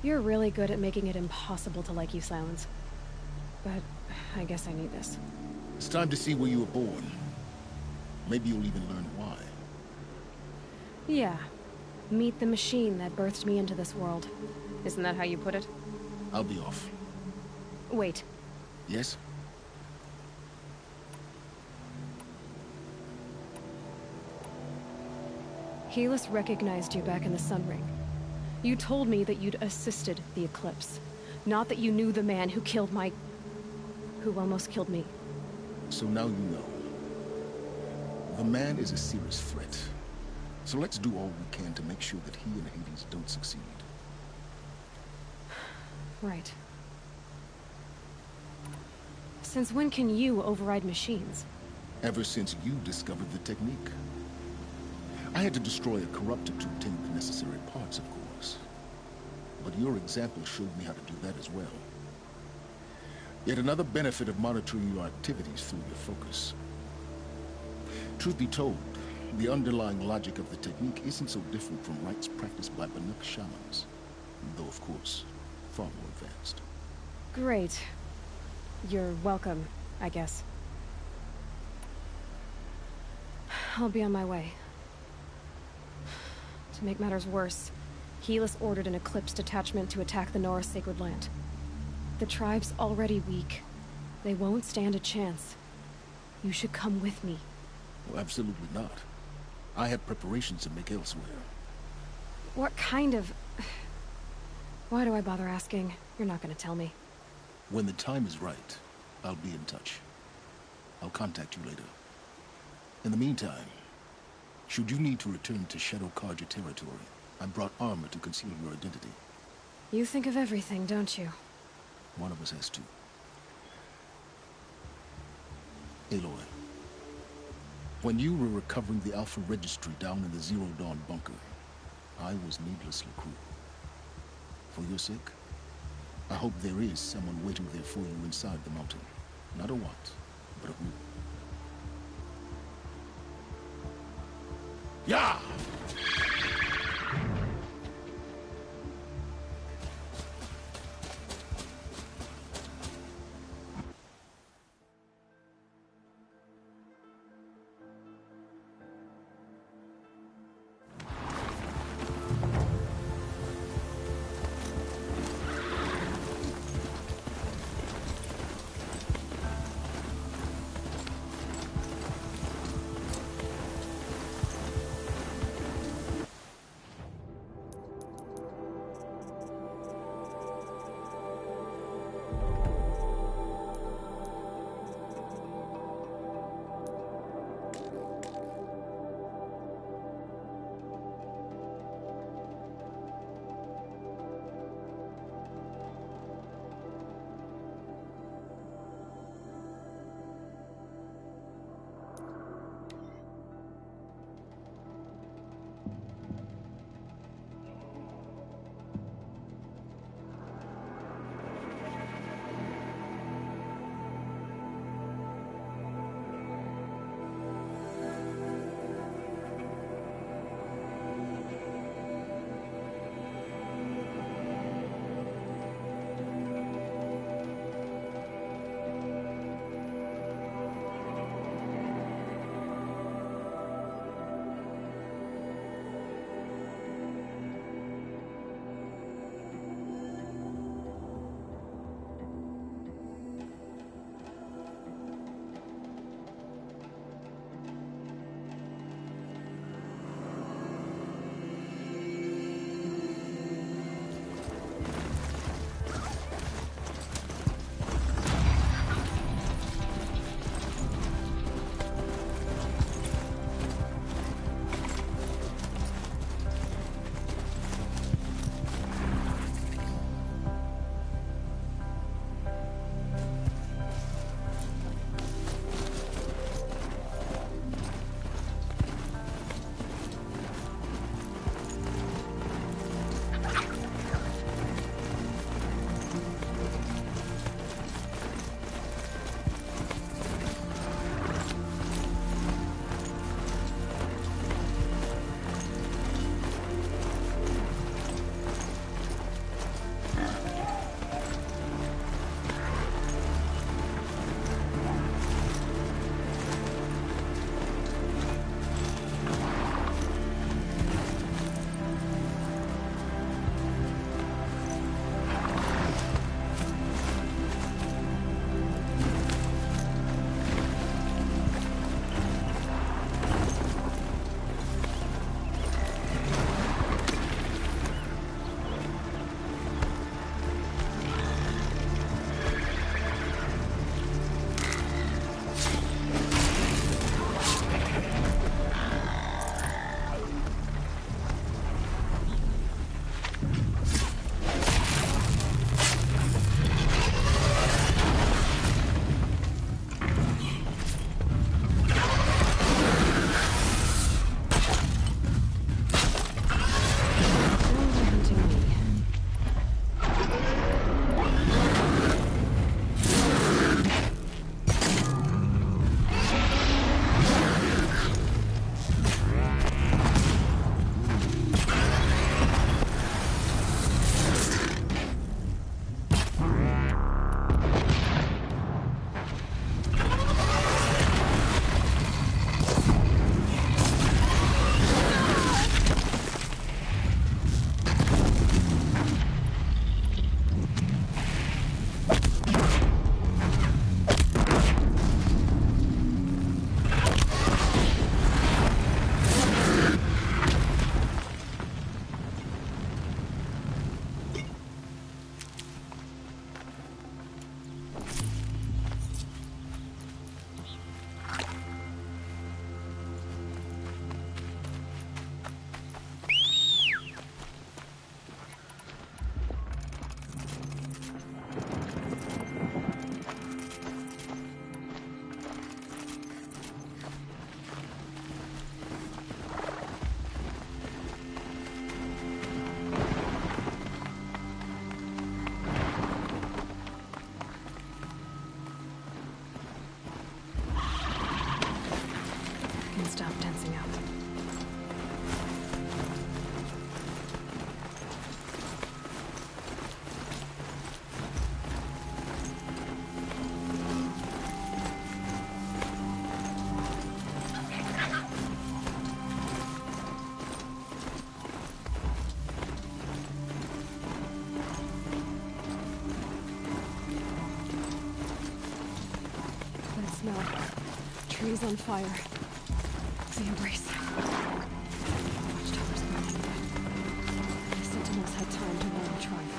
You're really good at making it impossible to like you, Sylens. But I guess I need this. It's time to see where you were born. Maybe you'll even learn why. Yeah. Meet the machine that birthed me into this world. Isn't that how you put it? I'll be off. Wait. Yes? Helis recognized you back in the Sun Ring. You told me that you'd assisted the Eclipse. Not that you knew the man who killed my... who almost killed me. So now you know. The man is a serious threat. So let's do all we can to make sure that he and Hades don't succeed. Right. Since when can you override machines? Ever since you discovered the technique. I had to destroy a corruptor to obtain the necessary parts, of course. But your example showed me how to do that as well. Yet another benefit of monitoring your activities through your focus. Truth be told, the underlying logic of the technique isn't so different from rites practiced by Banuk shamans. Though, of course, far more advanced. Great. You're welcome, I guess. I'll be on my way. To make matters worse, Helis ordered an Eclipse detachment to attack the Nora Sacred Land. The tribe's already weak. They won't stand a chance. You should come with me. Well, absolutely not. I have preparations to make elsewhere. What kind of... Why do I bother asking? You're not gonna tell me. When the time is right, I'll be in touch. I'll contact you later. In the meantime, should you need to return to Shadow Karja territory, I brought armor to conceal your identity. You think of everything, don't you? One of us has to. Aloy, when you were recovering the Alpha Registry down in the Zero Dawn bunker, I was needlessly cruel. For your sake, I hope there is someone waiting there for you inside the mountain. Not a what, but a who. Yeah! trees on fire. The embrace. Watchtowers burning. The sentinels had time to warn the tribe.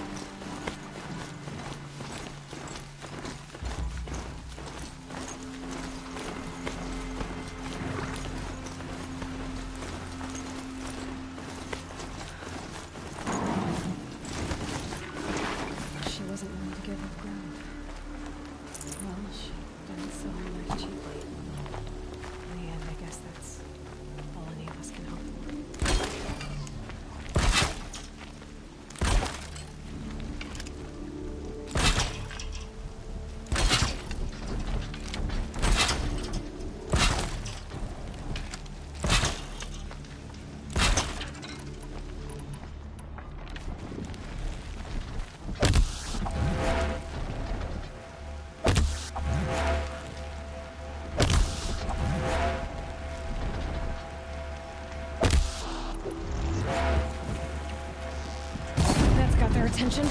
She wasn't willing to give up ground. Well, she didn't sell her life cheaply. In the end, I guess that's all any of us can hope for. That's got their attention.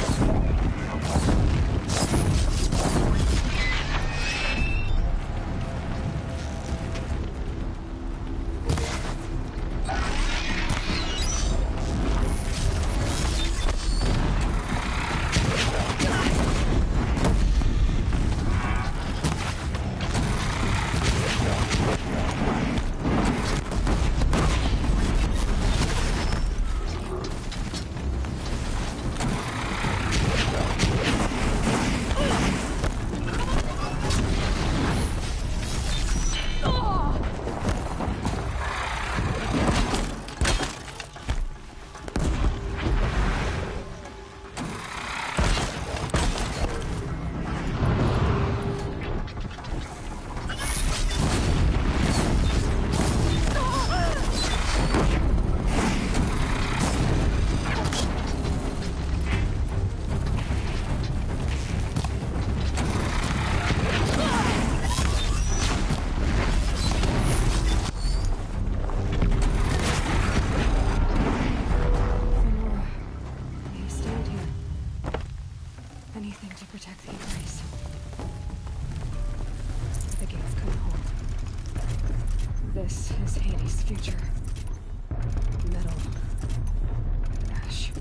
You stand here. Anything to protect the embrace. But the gates couldn't hold. This is Hades' future. Metal. Ash.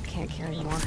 Can't carry more.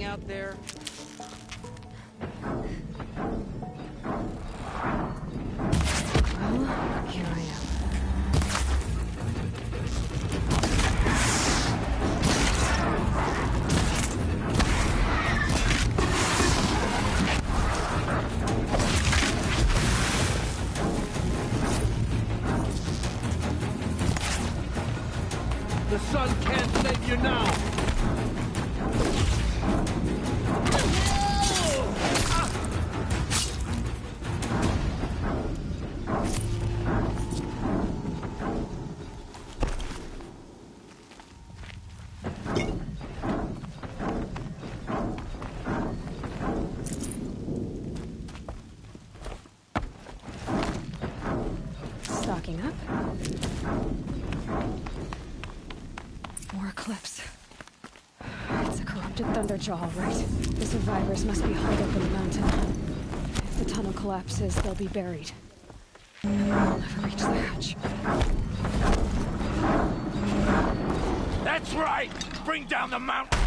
Out there. Well, here I am. The sun can't save you now. Stocking up. More clips. It's a corrupted Thunderjaw, all right. The survivors must be holed up in the mountain. If the tunnel collapses, they'll be buried. And we'll never reach the hatch. That's right! Bring down the mountain!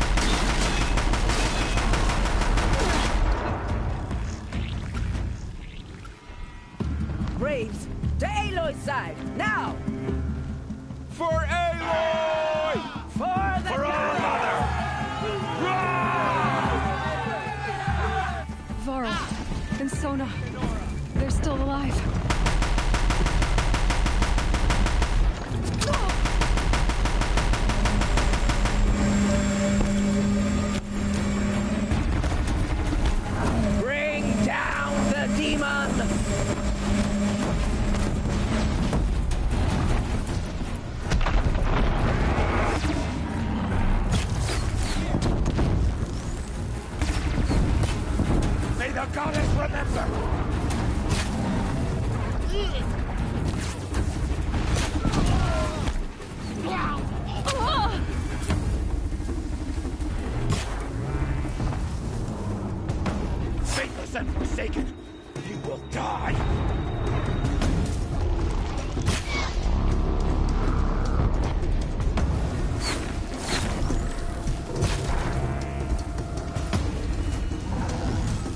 Braves, to Aloy's side, now! For Aloy! For the For our mother! Varl and Sona, they're still alive. Bring down the demon! May the goddess remember! Faithless and forsaken, you will die!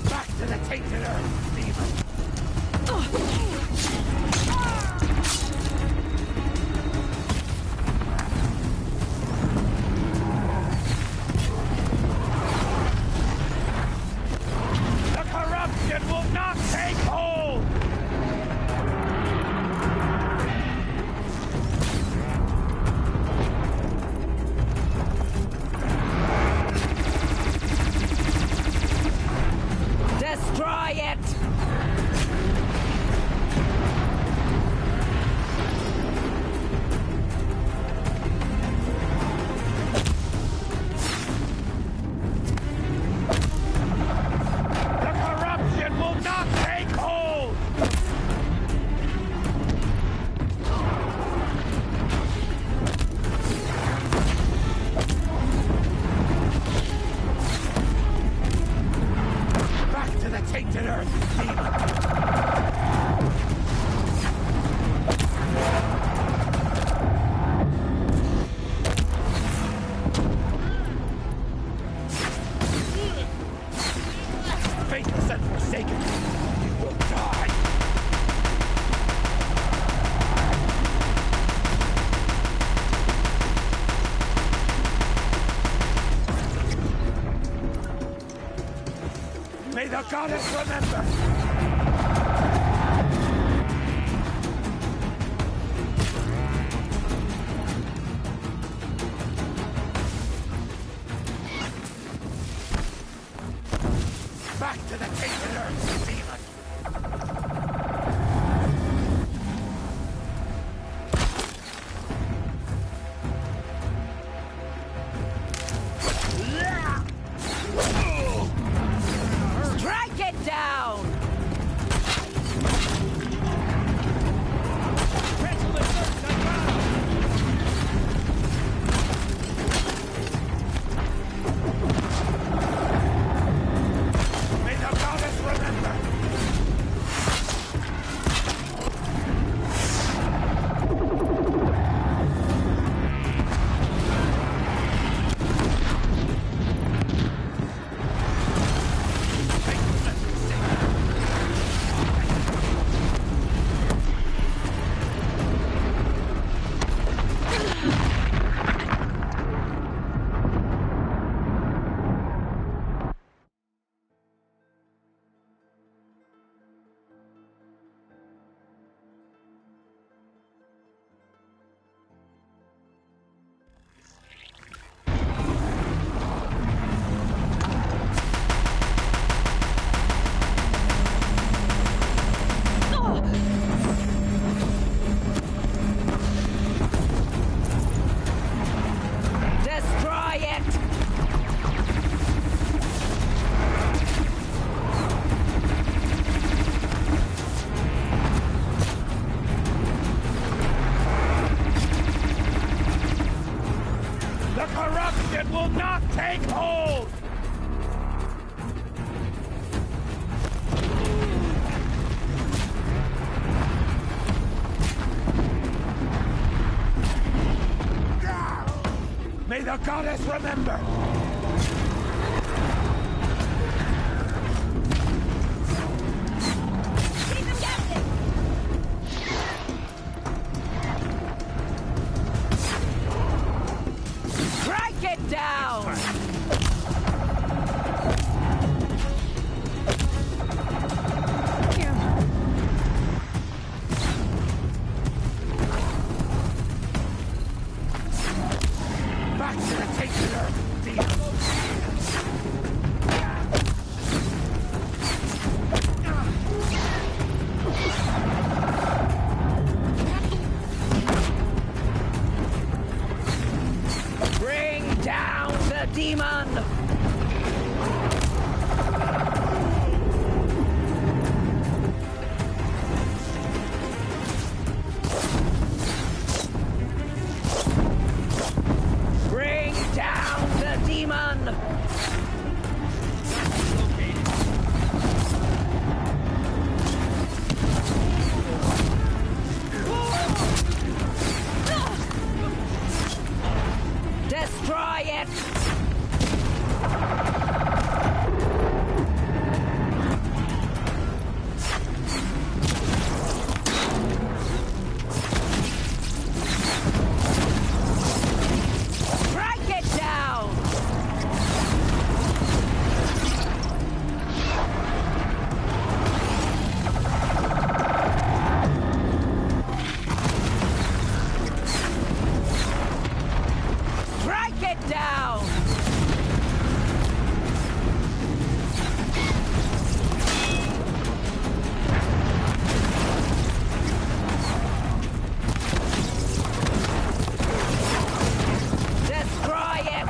Back to the tainted earth, demon! the goddess remember! Back to the tainted earth, demon! Strike it down! May the goddess remember! Destroy it! The corruption will not take hold! May the goddess remember! Keep him guessing! Strike it down! Back to the tainted earth, demon! Bring down the demon! Bring down the demon! Destroy it! Strike it down! Strike it down! Destroy it!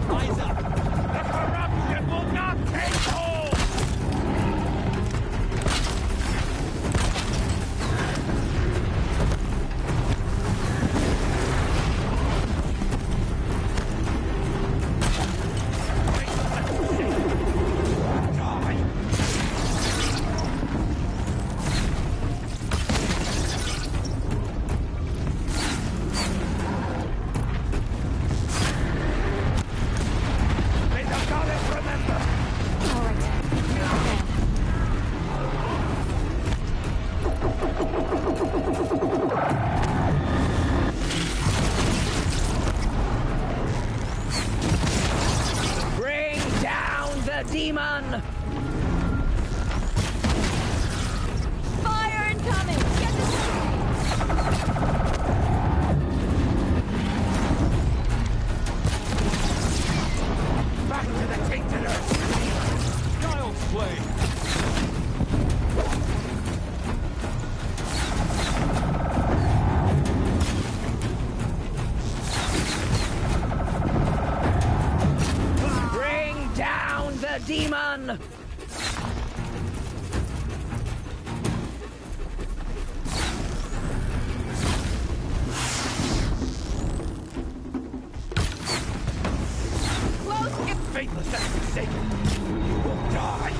Rise up! The corruption will the demon! Fire incoming! Get the Back to the tainted earth! Child's play! Bring down the demon! Faithless and forsaken, you will die!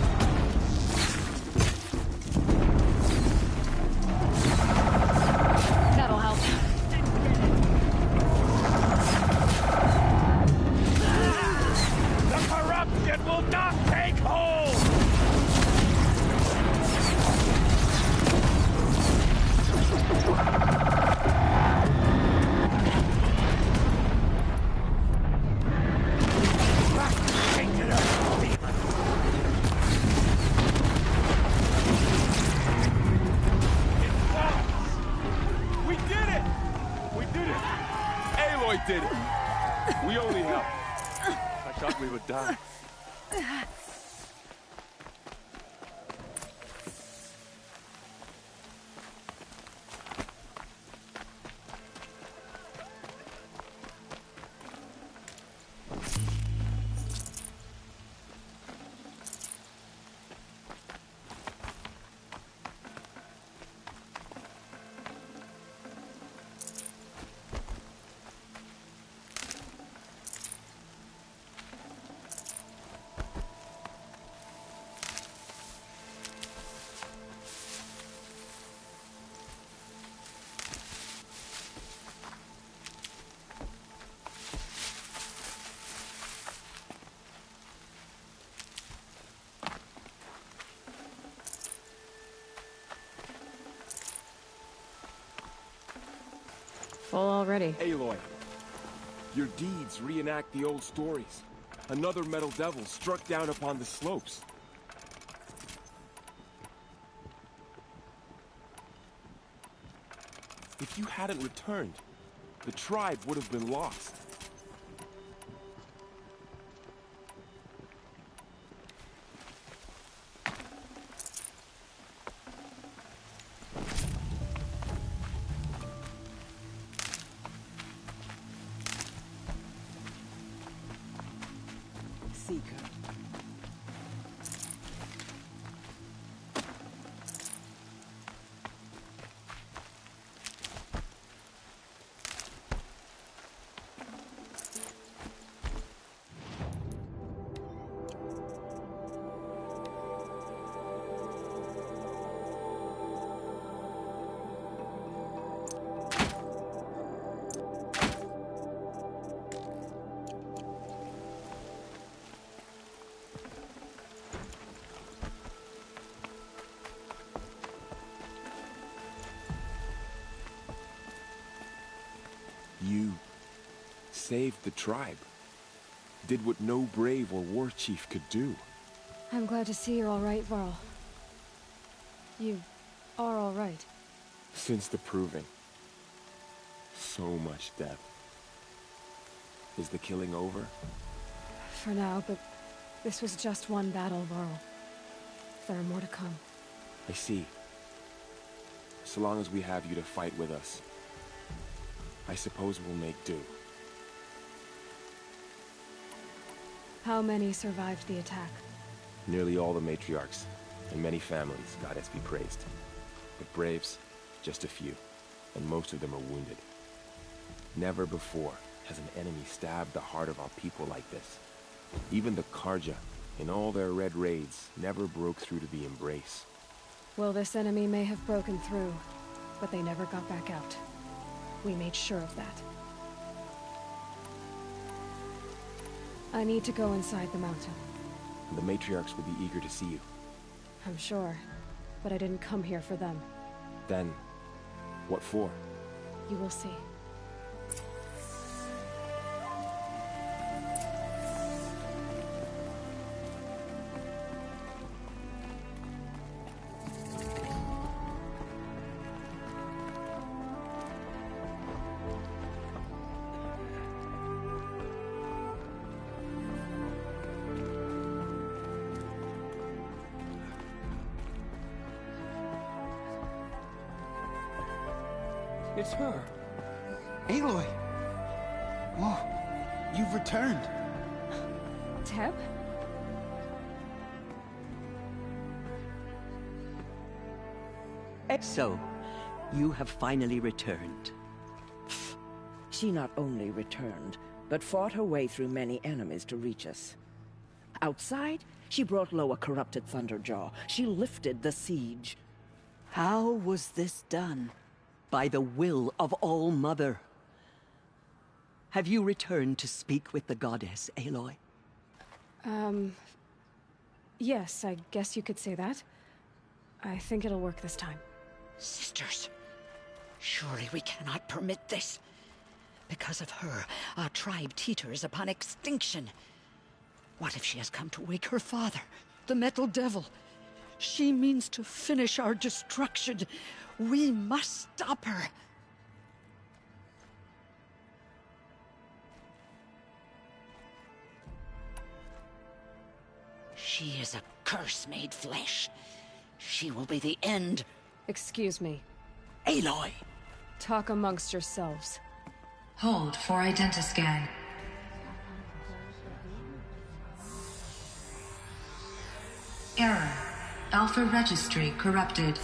That'll help. The corruption will not take hold! Did it. We only helped. I thought we would die. Full already. Aloy, your deeds reenact the old stories. Another metal devil struck down upon the slopes. If you hadn't returned, the tribe would have been lost. You saved the tribe. Did what no brave or war chief could do. I'm glad to see you're all right, Varl. You are all right. Since the proving. So much death. Is the killing over? For now, but this was just one battle, Varl. There are more to come. I see. So long as we have you to fight with us, I suppose we'll make do. How many survived the attack? Nearly all the matriarchs, and many families, goddess be praised. But braves, just a few, and most of them are wounded. Never before has an enemy stabbed the heart of our people like this. Even the Karja, in all their red raids, never broke through to the embrace. Well, this enemy may have broken through, but they never got back out. We made sure of that. I need to go inside the mountain. The matriarchs will be eager to see you. I'm sure, but I didn't come here for them. Then, what for? You will see. It's her. Aloy. Oh, you've returned. Teb? So, you have finally returned. She not only returned, but fought her way through many enemies to reach us. Outside, she brought low a corrupted Thunderjaw. She lifted the siege. How was this done? By the will of All-Mother. Have you returned to speak with the goddess, Aloy? Yes, I guess you could say that. I think it'll work this time. Sisters, surely we cannot permit this. Because of her, our tribe teeters upon extinction. What if she has come to wake her father, the Metal Devil? She means to finish our destruction. We must stop her. She is a curse made flesh. She will be the end. Excuse me. Aloy! Talk amongst yourselves. Hold for identiscan. Error. Alpha registry corrupted.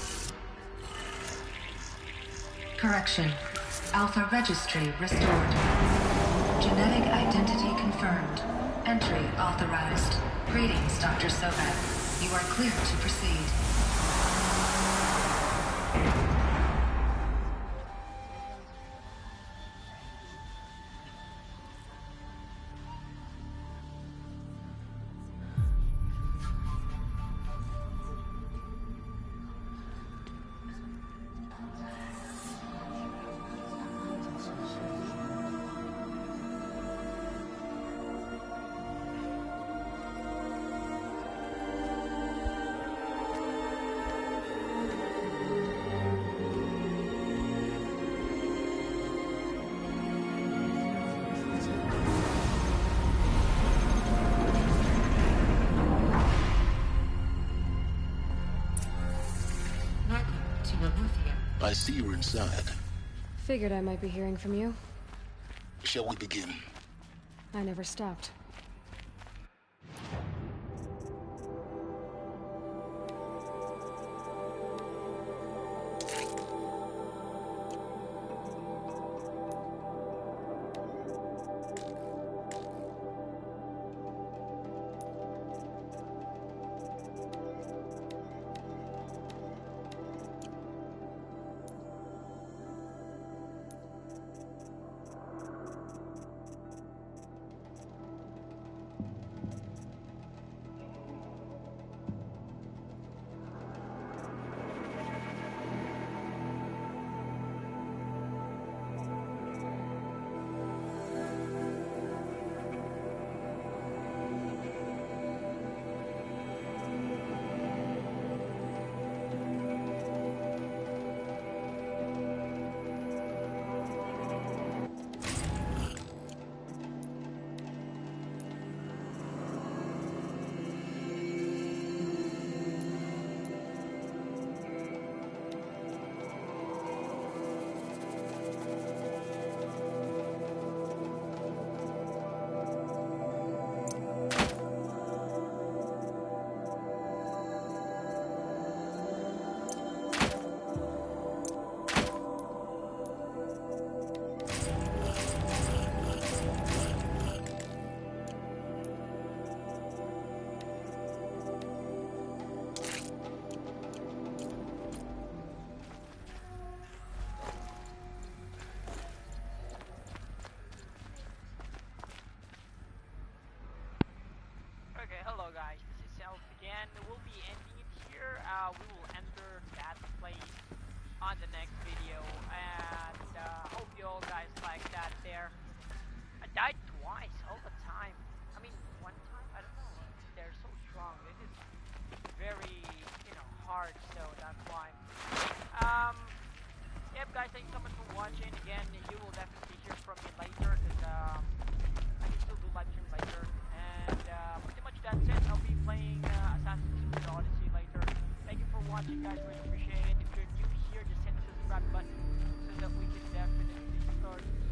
Correction. Alpha registry restored. Genetic identity confirmed. Entry authorized. Greetings, Dr. Sobek. You are clear to proceed. I see you're inside. Figured I might be hearing from you. Shall we begin? I never stopped. Hello guys, this is Self again. We'll be ending it here. We will enter that place on the next video, and hope you all guys like that there. I died twice all the time. I mean, one time, I don't know. They're so strong. This is very, hard, so that's why. Yep, guys, thanks so much for watching. Again, you will definitely hear from me later, because I can still do live stream later. And pretty much that's it. I'll be playing Assassin's Creed Odyssey later. Thank you for watching, guys. Really appreciate it. If you're new here, just hit the subscribe button so that we can your